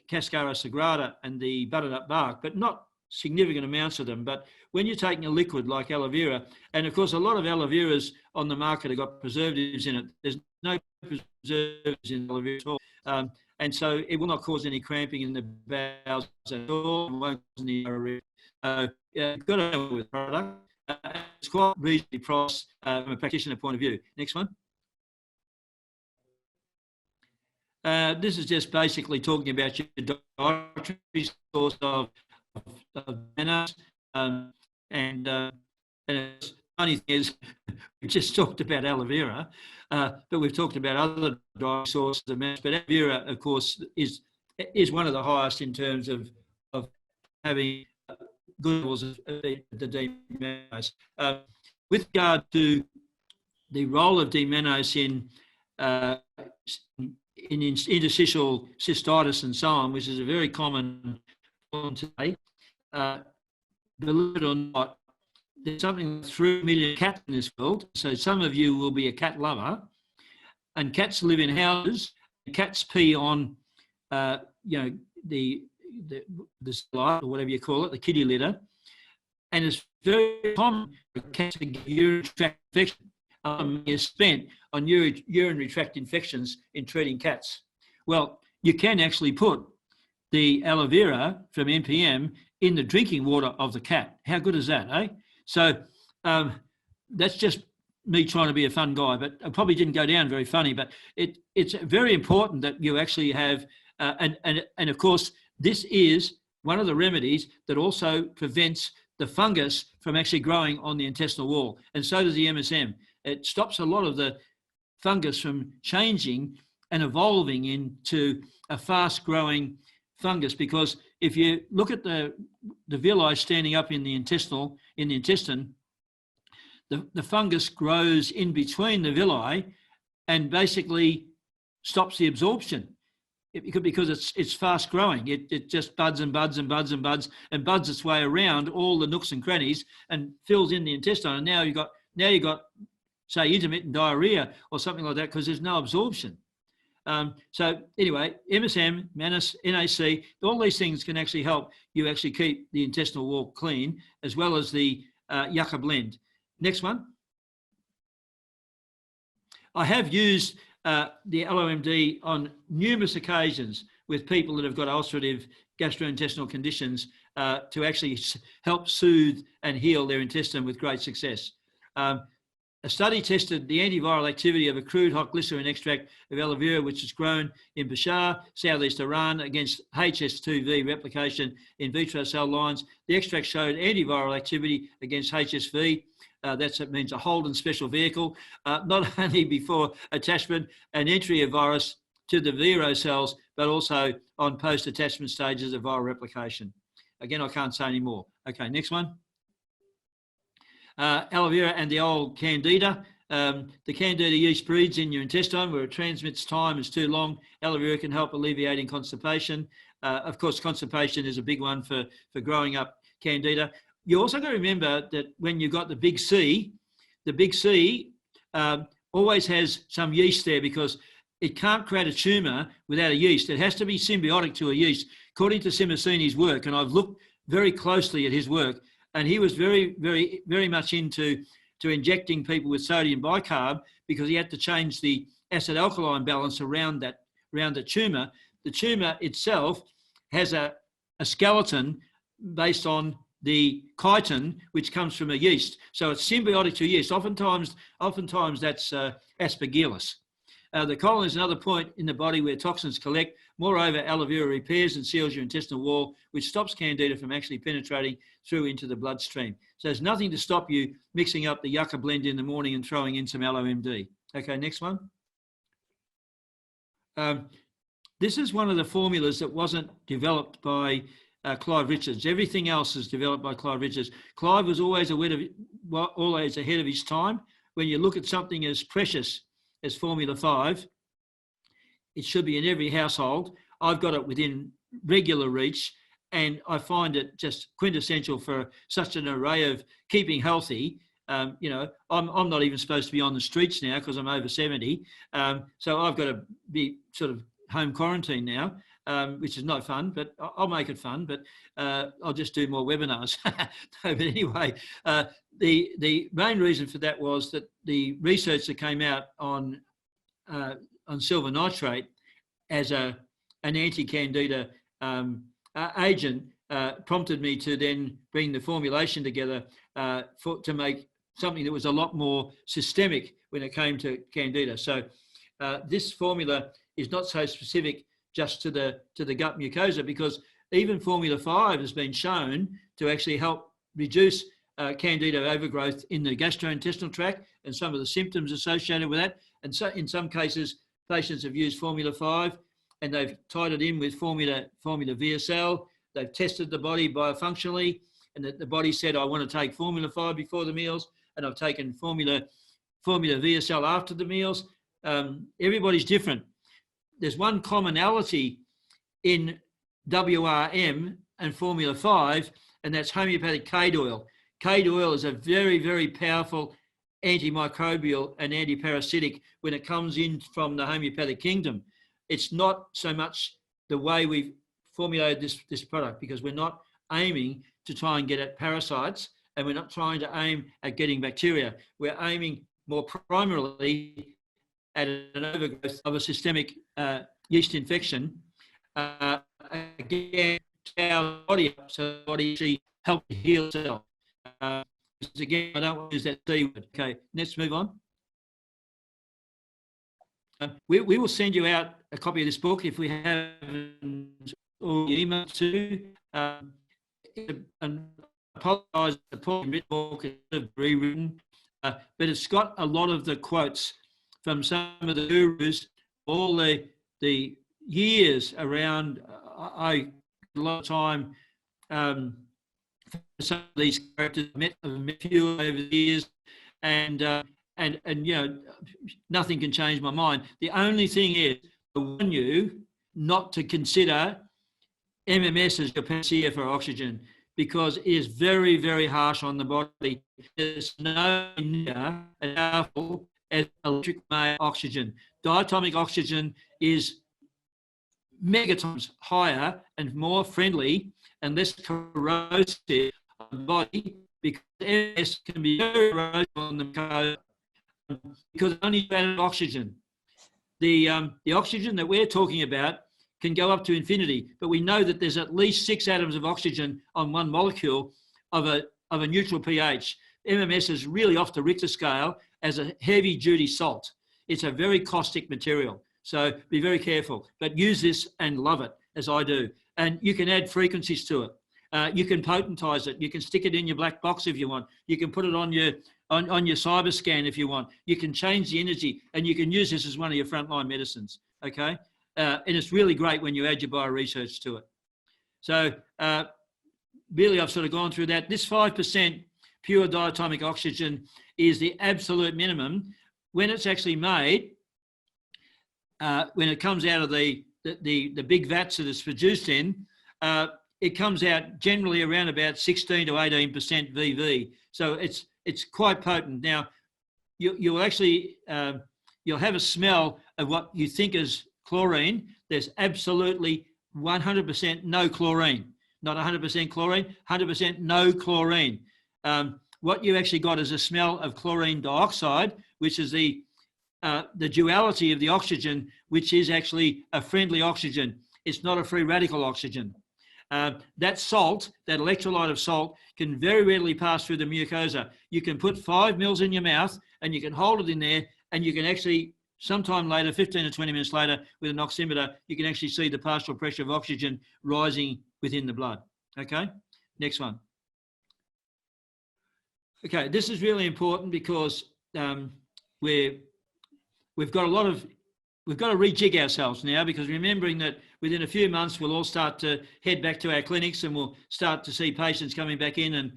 Cascara sagrada and the butternut bark, but not significant amounts of them. But when you're taking a liquid like aloe vera, and of course a lot of aloe veras on the market have got preservatives in it. There's no preservatives in aloe vera at all. And so it will not cause any cramping in the bowels at all. It won't cause any diarrhea. You've got to know with the product. It's quite reasonably priced from a practitioner point of view. Next one. This is just basically talking about your dietary source of mannose. And the funny thing is, we just talked about aloe vera, but we've talked about other dietary sources of mannose. But aloe vera, of course, is one of the highest in terms of having good levels of the D-mannose. With regard to the role of D-mannose in interstitial cystitis and so on, which is a very common problem today, believe it or not, there's something like 3 million cats in this world. So some of you will be a cat lover, and cats live in houses. Cats pee on, the slide or whatever you call it, the kitty litter, and it's very common for cats to get urinary tract infection. Is spent on urinary tract infections in treating cats. Well, you can actually put the aloe vera from NPM in the drinking water of the cat. How good is that, eh? So that's just me trying to be a fun guy, but I probably didn't go down very funny. But it's very important that you actually have, and of course, this is one of the remedies that also prevents the fungus from actually growing on the intestinal wall. And so does the MSM. It stops a lot of the fungus from changing and evolving into a fast-growing fungus, because if you look at the villi standing up in the intestine, the fungus grows in between the villi and basically stops the absorption. Because it's fast growing. It just buds and buds and buds and buds and buds its way around all the nooks and crannies and fills in the intestine. And now you got say intermittent diarrhea or something like that because there's no absorption. So anyway, MSM, Manus, NAC, all these things can actually help you actually keep the intestinal wall clean, as well as the yucca blend. Next one. I have used the LOMD on numerous occasions with people that have got ulcerative gastrointestinal conditions to actually help soothe and heal their intestine with great success. A study tested the antiviral activity of a crude hot glycerin extract of aloe vera, which is grown in Bashar, southeast Iran, against HS2V replication in vitro cell lines. The extract showed antiviral activity against HSV. That means a Holden special vehicle, not only before attachment and entry of virus to the vero cells, but also on post-attachment stages of viral replication. Again, I can't say any more. Okay, next one. Aloe vera and the old candida. The candida yeast breeds in your intestine where it transmits time is too long. Aloe vera can help alleviating constipation. Of course, constipation is a big one for growing up candida. You also got to remember that when you've got the big C always has some yeast there, because it can't create a tumour without a yeast. It has to be symbiotic to a yeast. According to Simacini's work, and I've looked very closely at his work, and he was very, very, very much into injecting people with sodium bicarb because he had to change the acid-alkaline balance around the tumour. The tumour itself has a skeleton based on the chitin, which comes from a yeast. So it's symbiotic to yeast. Oftentimes that's aspergillus. The colon is another point in the body where toxins collect. Moreover, aloe vera repairs and seals your intestinal wall, which stops candida from actually penetrating through into the bloodstream. So there's nothing to stop you mixing up the yucca blend in the morning and throwing in some LOMD. Okay, next one. This is one of the formulas that wasn't developed by Clive Richards. Everything else is developed by Clive Richards. Clive was always ahead of his time. When you look at something as precious as Formula 5, it should be in every household. I've got it within regular reach, and I find it just quintessential for such an array of keeping healthy. I'm not even supposed to be on the streets now because I'm over 70. So I've got to be sort of home quarantine now, which is not fun, but I'll make it fun. But I'll just do more webinars. No, but anyway, the main reason for that was that the research that came out on silver nitrate as an anti-candida agent prompted me to then bring the formulation together to make something that was a lot more systemic when it came to candida. So this formula is not so specific just to the gut mucosa, because even Formula 5 has been shown to actually help reduce candida overgrowth in the gastrointestinal tract and some of the symptoms associated with that. And so in some cases, patients have used Formula 5 and they've tied it in with Formula VSL. They've tested the body biofunctionally, and the body said, I want to take Formula 5 before the meals, and I've taken Formula VSL after the meals. Everybody's different. There's one commonality in WRM and Formula 5, and that's homeopathic cade oil. Cade oil is a very, very powerful antimicrobial and antiparasitic when it comes in from the homeopathic kingdom. It's not so much the way we've formulated this product, because we're not aiming to try and get at parasites, and we're not trying to aim at getting bacteria. We're aiming more primarily at an overgrowth of a systemic yeast infection, again, our body up so the body actually helps to heal itself. Again, I don't want to use that C word. Okay, let's move on. We will send you out a copy of this book if we haven't already emailed to. And apologise, the written book is rewritten, but it's got a lot of the quotes from some of the gurus, all the years around. I a lot of time some of these characters I've met a few over the years, and you know, nothing can change my mind. The only thing is, I warn you not to consider MMS as your panacea for oxygen, because it is very, very harsh on the body. It's nowhere near as powerful as electric oxygen. Diatomic oxygen is mega times higher and more friendly and less corrosive on the body, because MS can be very corrosive on the mucosa because it only added oxygen. The oxygen that we're talking about can go up to infinity, but we know that there's at least 6 atoms of oxygen on one molecule of a neutral pH. MMS is really off the Richter scale as a heavy-duty salt. It's a very caustic material, so be very careful. But use this and love it, as I do. And you can add frequencies to it. You can potentize it. You can stick it in your black box if you want. You can put it on your cyber scan if you want. You can change the energy, and you can use this as one of your frontline medicines. Okay. And it's really great when you add your BioResearch to it. So really, I've sort of gone through that. This 5% pure diatomic oxygen is the absolute minimum. When it's actually made, when it comes out of the big vats that it's produced in, it comes out generally around about 16 to 18% VV. So it's quite potent. Now, you'll actually, you'll have a smell of what you think is chlorine. There's absolutely 100% no chlorine, not 100% chlorine, 100% no chlorine. What you actually got is a smell of chlorine dioxide, which is the duality of the oxygen, which is actually a friendly oxygen. It's not a free radical oxygen. That salt, that electrolyte of salt, can very readily pass through the mucosa. You can put 5 mils in your mouth and you can hold it in there, and you can actually, sometime later, 15 to 20 minutes later, with an oximeter, you can actually see the partial pressure of oxygen rising within the blood. Okay, next one. Okay, this is really important because we've got to rejig ourselves now, because remembering that within a few months we'll all start to head back to our clinics and we'll start to see patients coming back in, and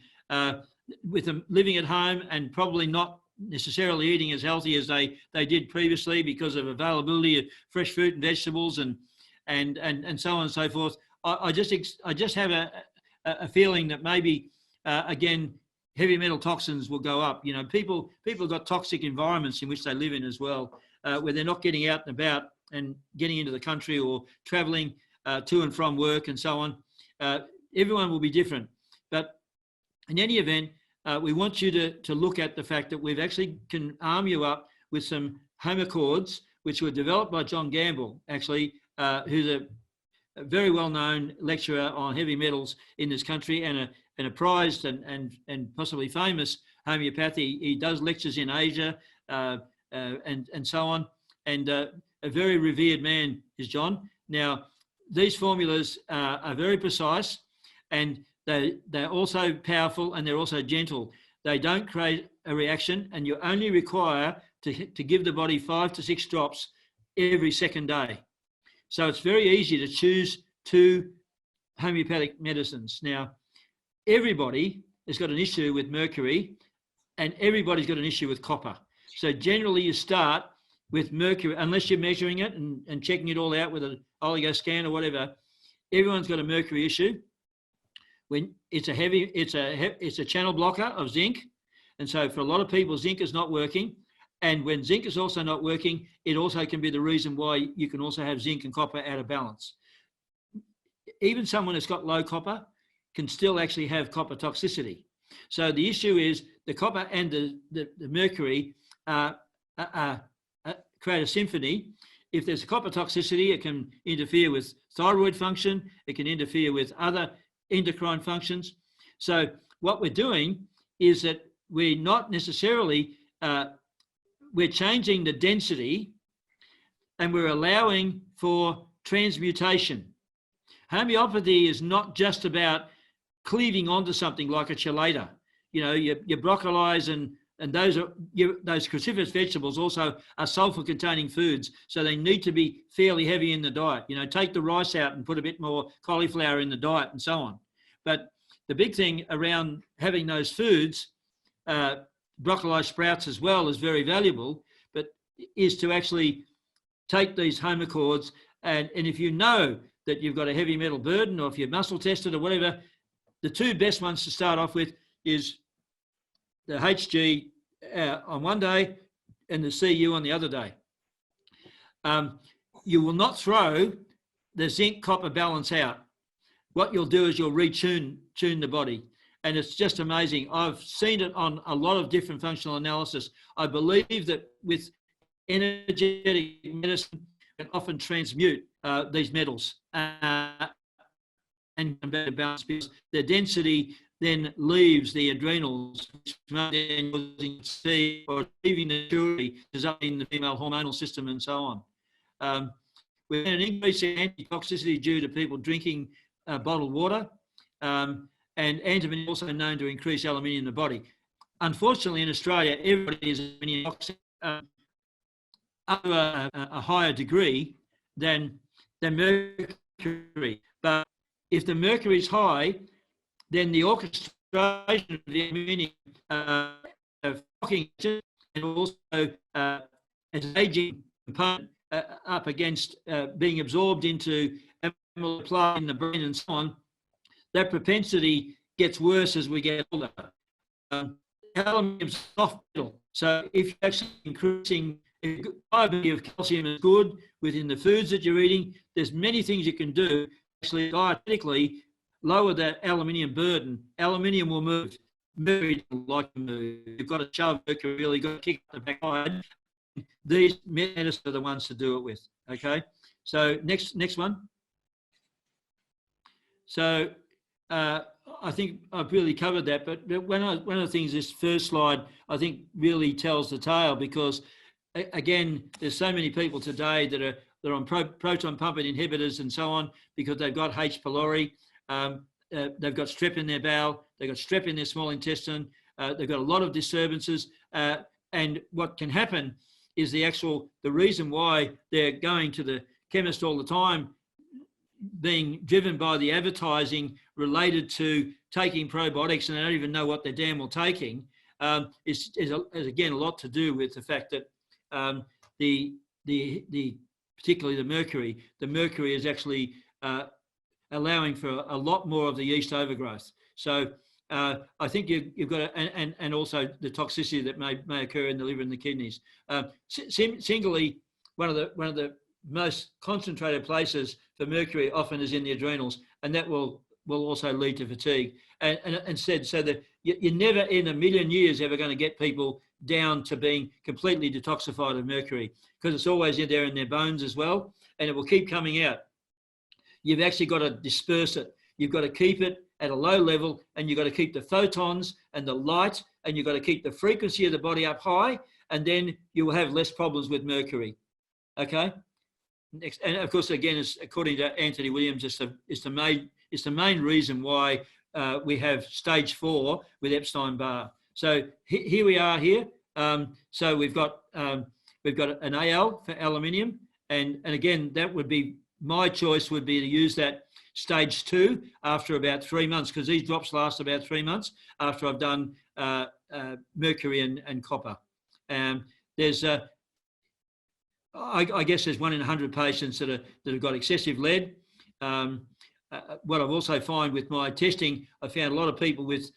with them living at home and probably not necessarily eating as healthy as they did previously because of availability of fresh fruit and vegetables and so on and so forth. I just have a feeling that maybe again, heavy metal toxins will go up. You know, people have got toxic environments in which they live in as well, where they're not getting out and about and getting into the country or traveling to and from work and so on. Everyone will be different, but in any event, we want you to look at the fact that we've actually can arm you up with some homocauds, which were developed by John Gamble, actually, who's a very well-known lecturer on heavy metals in this country, and a prized and possibly famous homeopathy. He does lectures in Asia and so on, and a very revered man is John. Now, these formulas are very precise, and they're also powerful, and they're also gentle. They don't create a reaction, and you only require to give the body 5 to 6 drops every second day. So it's very easy to choose 2 homeopathic medicines. Now, everybody has got an issue with mercury, and everybody's got an issue with copper. So generally you start with mercury, unless you're measuring it and checking it all out with an oligo scan or whatever. Everyone's got a mercury issue. When it's a channel blocker of zinc, and so for a lot of people, zinc is not working. And when zinc is also not working, it also can be the reason why you can also have zinc and copper out of balance. Even someone that's got low copper can still actually have copper toxicity. So the issue is the copper and the mercury create a symphony, if there's a copper toxicity, it can interfere with thyroid function. It can interfere with other endocrine functions. So what we're doing is that we're not necessarily, we're changing the density and we're allowing for transmutation. Homeopathy is not just about cleaving onto something like a chelator. You know, your broccolis and those cruciferous vegetables also are sulfur-containing foods, so they need to be fairly heavy in the diet. You know, take the rice out and put a bit more cauliflower in the diet and so on. But the big thing around having those foods, broccoli sprouts as well is very valuable, but is to actually take these homochords and if you know that you've got a heavy metal burden or if you're muscle tested or whatever, the two best ones to start off with is the HG on one day and the CU on the other day. You will not throw the zinc copper balance out. What you'll do is you'll retune the body. And it's just amazing. I've seen it on a lot of different functional analysis. I believe that with energetic medicine, can often transmute these metals and better balance because the density then leaves the adrenals, or leaving the purity, in the female hormonal system and so on. We've had an increase in anti-toxicity due to people drinking bottled water, and antimony is also known to increase aluminium in the body. Unfortunately, in Australia, everybody is aluminium toxic up to a higher degree than mercury. But if the mercury is high, then the orchestration of the aluminium and also as an aging component up against being absorbed into amyloid in the brain and so on, that propensity gets worse as we get older. Aluminium is soft metal, so if you're actually increasing diversity of calcium is good within the foods that you're eating, there's many things you can do actually dietetically lower that aluminium burden. Aluminium will move. Mercury doesn't like to move. You've got to shove mercury, really got to kick up the backside. These medicines are the ones to do it with. Okay, so next one. So I think I've really covered that, but one of the things, this first slide, I think really tells the tale because again, there's so many people today that are on proton pump inhibitors and so on because they've got H. pylori, they've got strep in their bowel, they've got strep in their small intestine, they've got a lot of disturbances, and what can happen is the reason why they're going to the chemist all the time, being driven by the advertising related to taking probiotics and they don't even know what they're damn well taking, is again a lot to do with the fact that particularly the mercury is actually allowing for a lot more of the yeast overgrowth. So I think you've got and also the toxicity that may occur in the liver and the kidneys. Singly, one of the most concentrated places for mercury often is in the adrenals, and that will also lead to fatigue. And said so that you're never in a million years ever going to get people down to being completely detoxified of mercury because it's always in there in their bones as well, and it will keep coming out. You've actually got to disperse it. You've got to keep it at a low level, and you've got to keep the photons and the light, and you've got to keep the frequency of the body up high, and then you will have less problems with mercury. Okay. Next, and of course, again, it's, according to Anthony Williams, it's the main reason why we have stage 4 with Epstein-Barr. So here we are here. So we've got an AL for aluminium, and again, that would be my choice would be to use that stage 2 after about 3 months because these drops last about 3 months after I've done mercury and copper. There's I guess there's 1 in 100 patients that have got excessive lead. What I've also found with my testing, I found a lot of people with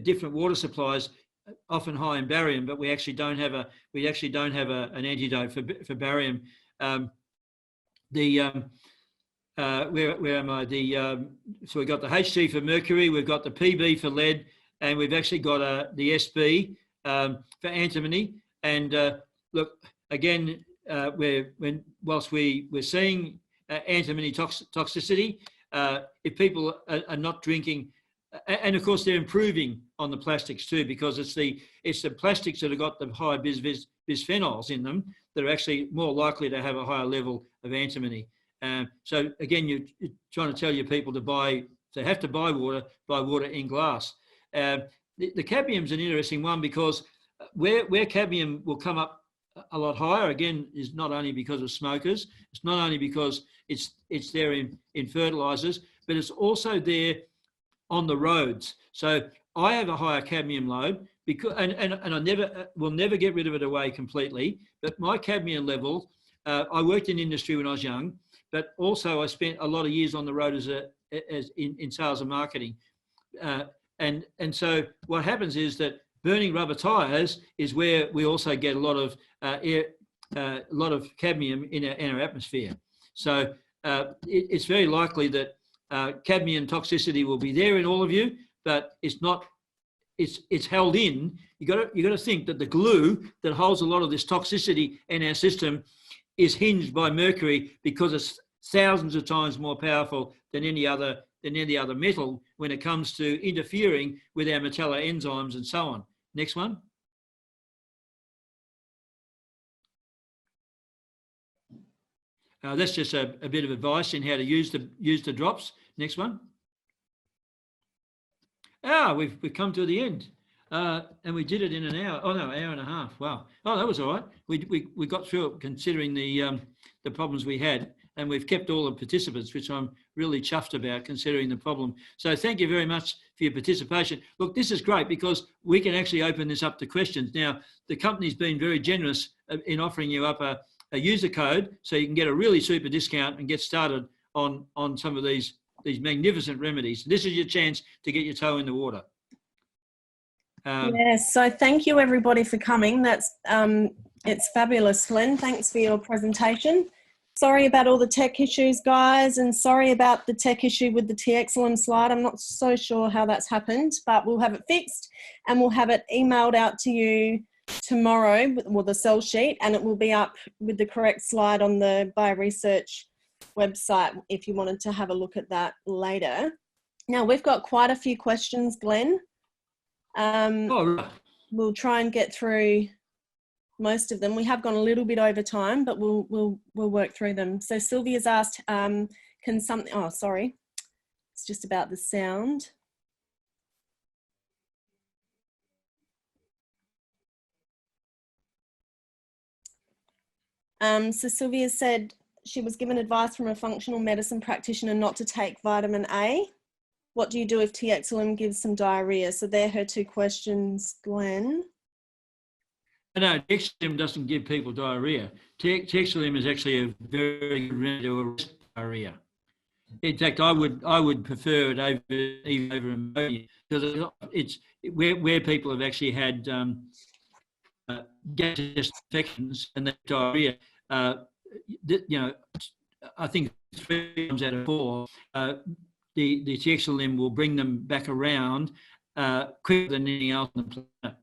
different water supplies, often high in barium, but we actually don't have an antidote for barium. Where am I? So we've got the HG for mercury, we've got the PB for lead, and we've actually got the SB for antimony. And look, again, whilst we're seeing antimony toxicity, if people are not drinking, and of course they're improving on the plastics too, because it's the plastics that have got the high bisphenols in them that are actually more likely to have a higher level of antimony. So again, you're trying to tell your people to have to buy water in glass. The cadmium's an interesting one, because where cadmium will come up a lot higher, again, is not only because of smokers, it's not only because it's there in fertilisers, but it's also there on the roads. So I have a higher cadmium load, because and I will never get rid of it away completely, but my cadmium level, I worked in industry when I was young, but also I spent a lot of years on the road as in sales and marketing. And so what happens is that burning rubber tyres is where we also get a lot of cadmium in our atmosphere. So it's very likely that cadmium toxicity will be there in all of you, but it's not. It's held in. You got to think that the glue that holds a lot of this toxicity in our system is hinged by mercury, because it's thousands of times more powerful than any other metal when it comes to interfering with our metalloenzymes and so on. Next one. That's just a bit of advice in how to use the drops. Next one. We've come to the end, and we did it in an hour. Oh no, hour and a half. Wow. Oh, that was all right. We got through it considering the problems we had, and we've kept all the participants, which I'm really chuffed about considering the problem. So thank you very much for your participation. Look, this is great because we can actually open this up to questions. Now, the company's been very generous in offering you up a user code, so you can get a really super discount and get started on some of these magnificent remedies. This is your chance to get your toe in the water. Yes, so thank you everybody for coming. It's fabulous, Glenn. Thanks for your presentation. Sorry about all the tech issues, guys, and sorry about the tech issue with the TXLM slide. I'm not so sure how that's happened, but we'll have it fixed and we'll have it emailed out to you tomorrow with the cell sheet, and it will be up with the correct slide on the BioResearch website if you wanted to have a look at that later. Now, we've got quite a few questions, Glenn. We'll try and get through most of them. We have gone a little bit over time, but we'll work through them. So Sylvia's asked, sorry, it's just about the sound. So Sylvia said she was given advice from a functional medicine practitioner not to take vitamin A. What do you do if TXLM gives some diarrhea? So they're her two questions, Glenn. No, TXLM doesn't give people diarrhea. TXLM is actually a very good remedy to arrest diarrhea. In fact, I would prefer it even over ammonia, because it's where people have actually had gas infections and the diarrhea. I think 3 times out of 4, the TXLM will bring them back around quicker than anything else on the planet.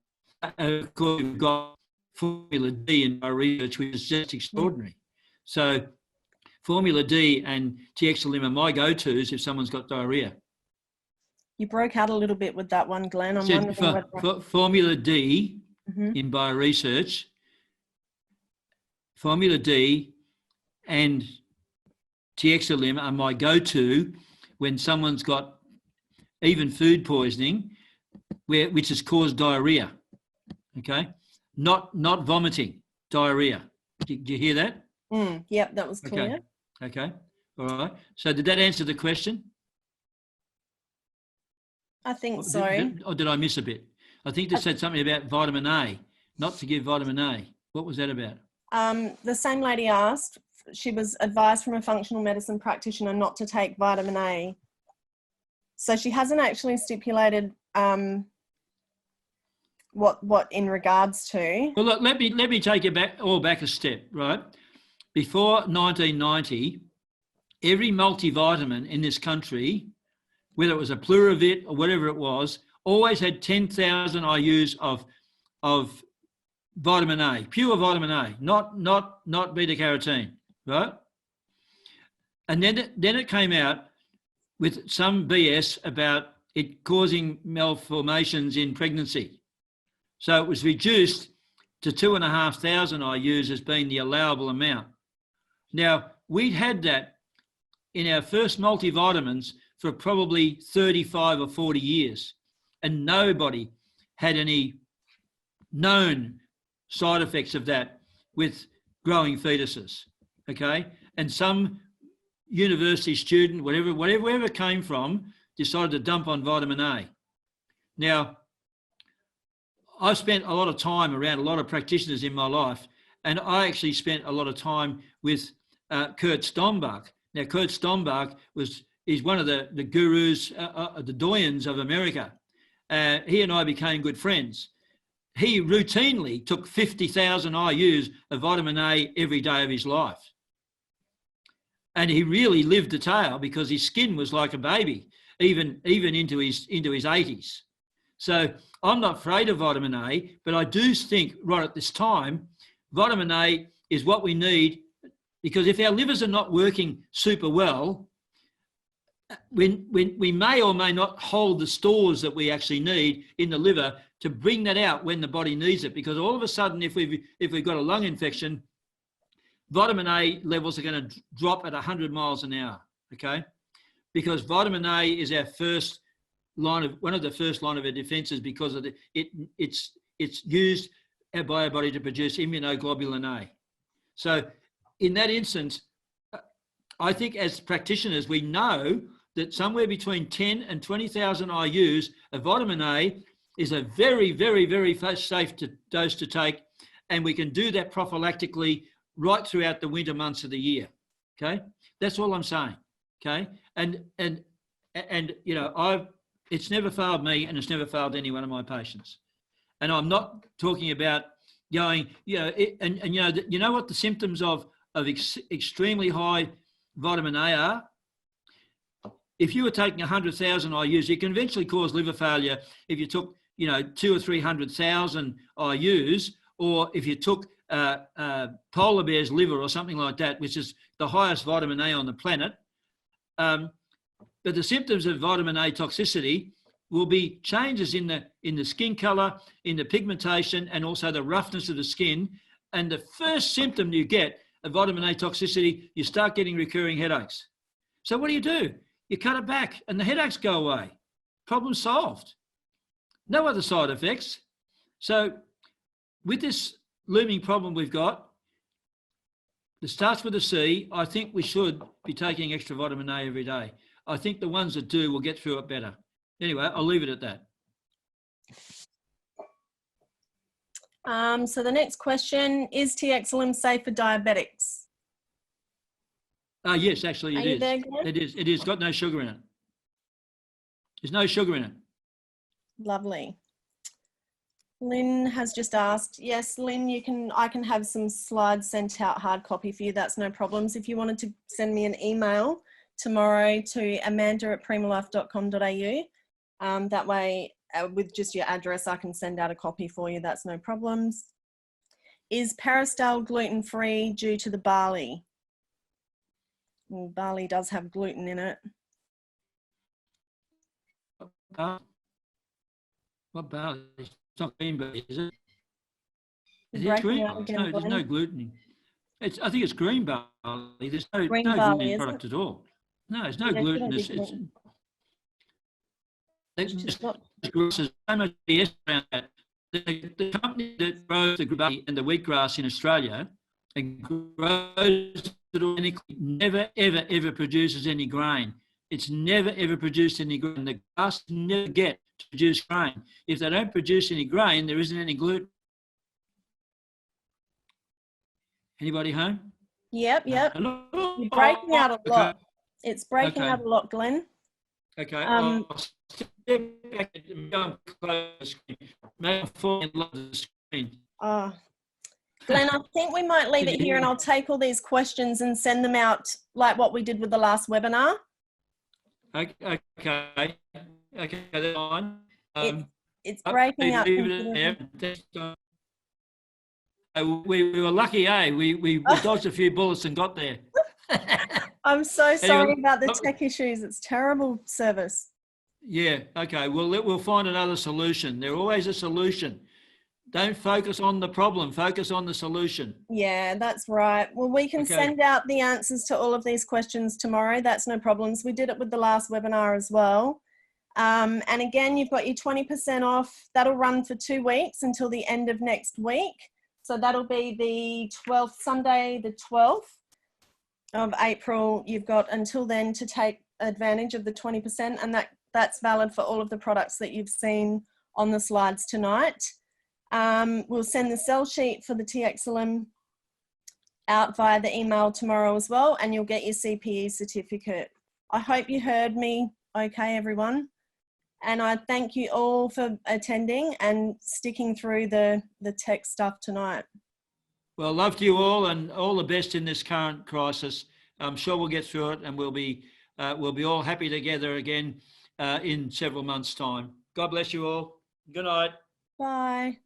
Of course, we've got Formula D in BioResearch, which is just extraordinary. So Formula D and TXLM are my go-tos if someone's got diarrhea. You broke out a little bit with that one, Glenn. I'm wondering for Formula D in BioResearch, Formula D and TXLM are my go-to when someone's got even food poisoning, which has caused diarrhea. Okay, not vomiting, diarrhea. Did you hear that? Yep, that was clear. Okay, all right. So did that answer the question? I think so. Or did I miss a bit? I think they said something about vitamin A, not to give vitamin A. What was that about? The same lady asked, she was advised from a functional medicine practitioner not to take vitamin A. So she hasn't actually stipulated what in regards to. Well, look, let me take you back a step, right? Before 1990, every multivitamin in this country, whether it was a Pluravit or whatever it was, always had 10,000 IUs of vitamin A, pure vitamin A, not beta carotene, right? And then it came out with some BS about it causing malformations in pregnancy. So it was reduced to 2,500 IUs as being the allowable amount. Now, we'd had that in our first multivitamins for probably 35 or 40 years, and nobody had any known side effects of that with growing fetuses, okay? And some university student, wherever it came from, decided to dump on vitamin A. Now, I've spent a lot of time around a lot of practitioners in my life, and I actually spent a lot of time with Kurt Stombach. Now, Kurt Stombach is one of the gurus, the doyens of America. He and I became good friends. He routinely took 50,000 IUs of vitamin A every day of his life. And he really lived the tale because his skin was like a baby, even into his 80s. So I'm not afraid of vitamin A, but I do think right at this time, vitamin A is what we need, because if our livers are not working super well, we may or may not hold the stores that we actually need in the liver to bring that out when the body needs it. Because all of a sudden, if we've got a lung infection, vitamin A levels are going to drop at 100 miles an hour, okay? Because vitamin A is our one of the first line of our defences, because of it's used by our body to produce immunoglobulin A. So in that instance, I think as practitioners, we know that somewhere between 10 and 20,000 IUs of vitamin A is a very, very, very safe dose to take, and we can do that prophylactically right throughout the winter months of the year. Okay, that's all I'm saying. Okay, and you know, it's never failed me, and it's never failed any one of my patients. And I'm not talking about going, you know, you know what the symptoms of extremely high vitamin A are? If you were taking 100,000 IUs, you can eventually cause liver failure if you took, you know, 200,000 or 300,000 IUs, or if you took polar bear's liver or something like that, which is the highest vitamin A on the planet. But the symptoms of vitamin A toxicity will be changes in the skin color, in the pigmentation, and also the roughness of the skin. And the first symptom you get of vitamin A toxicity, you start getting recurring headaches. So what do? You cut it back and the headaches go away. Problem solved. No other side effects. So with this looming problem we've got, that starts with a C, I think we should be taking extra vitamin A every day. I think the ones that do will get through it better. Anyway, I'll leave it at that. So the next question, is TXLM safe for diabetics? Yes, actually it is. There, Glenn? It is. It is got no sugar in it. There's no sugar in it. Lovely. Lynn has just asked, yes, Lynn, I can have some slides sent out hard copy for you. That's no problems. If you wanted to send me an email tomorrow to amanda@primalife.com.au, that way with just your address, I can send out a copy for you. That's no problems. Is Parastal gluten-free due to the barley? Well, barley does have gluten in it. What barley? It's not green barley, is it? Is Breaking it green? out again, No, there's no gluten. I think it's green barley. There's no gluten in product at all. No, there's no gluten. There's so much BS around that. The company that grows the barley and the wheatgrass in Australia and grows it organically never, ever, ever produces any grain. It's never, ever produced any grain. The grass never get to produce grain. If they don't produce any grain, there isn't any gluten. Anybody home? Yep. Hello? You're breaking out a lot. It's breaking out a lot, Glenn. Okay. I'll step back and go close the screen. Maybe I'm falling in love with the screen. Glenn, I think we might leave it here, and I'll take all these questions and send them out like what we did with the last webinar. Okay, that's fine. It's breaking out. we were lucky, eh? We dodged a few bullets and got there. I'm so sorry Anyway, about the tech issues. It's terrible service. yeah, okay. We'll find another solution. There's always a solution. Don't focus on the problem, focus on the solution. Yeah, that's right. Well, we can send out the answers to all of these questions tomorrow. That's no problems. We did it with the last webinar as well. And again, you've got your 20% off. That'll run for 2 weeks until the end of next week. So that'll be the 12th, Sunday, the 12th of April. You've got until then to take advantage of the 20%, and that's valid for all of the products that you've seen on the slides tonight. We'll send the sell sheet for the TXLM out via the email tomorrow as well, and you'll get your CPE certificate. I hope you heard me okay, everyone. And I thank you all for attending and sticking through the tech stuff tonight. Well, love to you all, and all the best in this current crisis. I'm sure we'll get through it, and we'll be all happy together again in several months' time. God bless you all. Good night. Bye.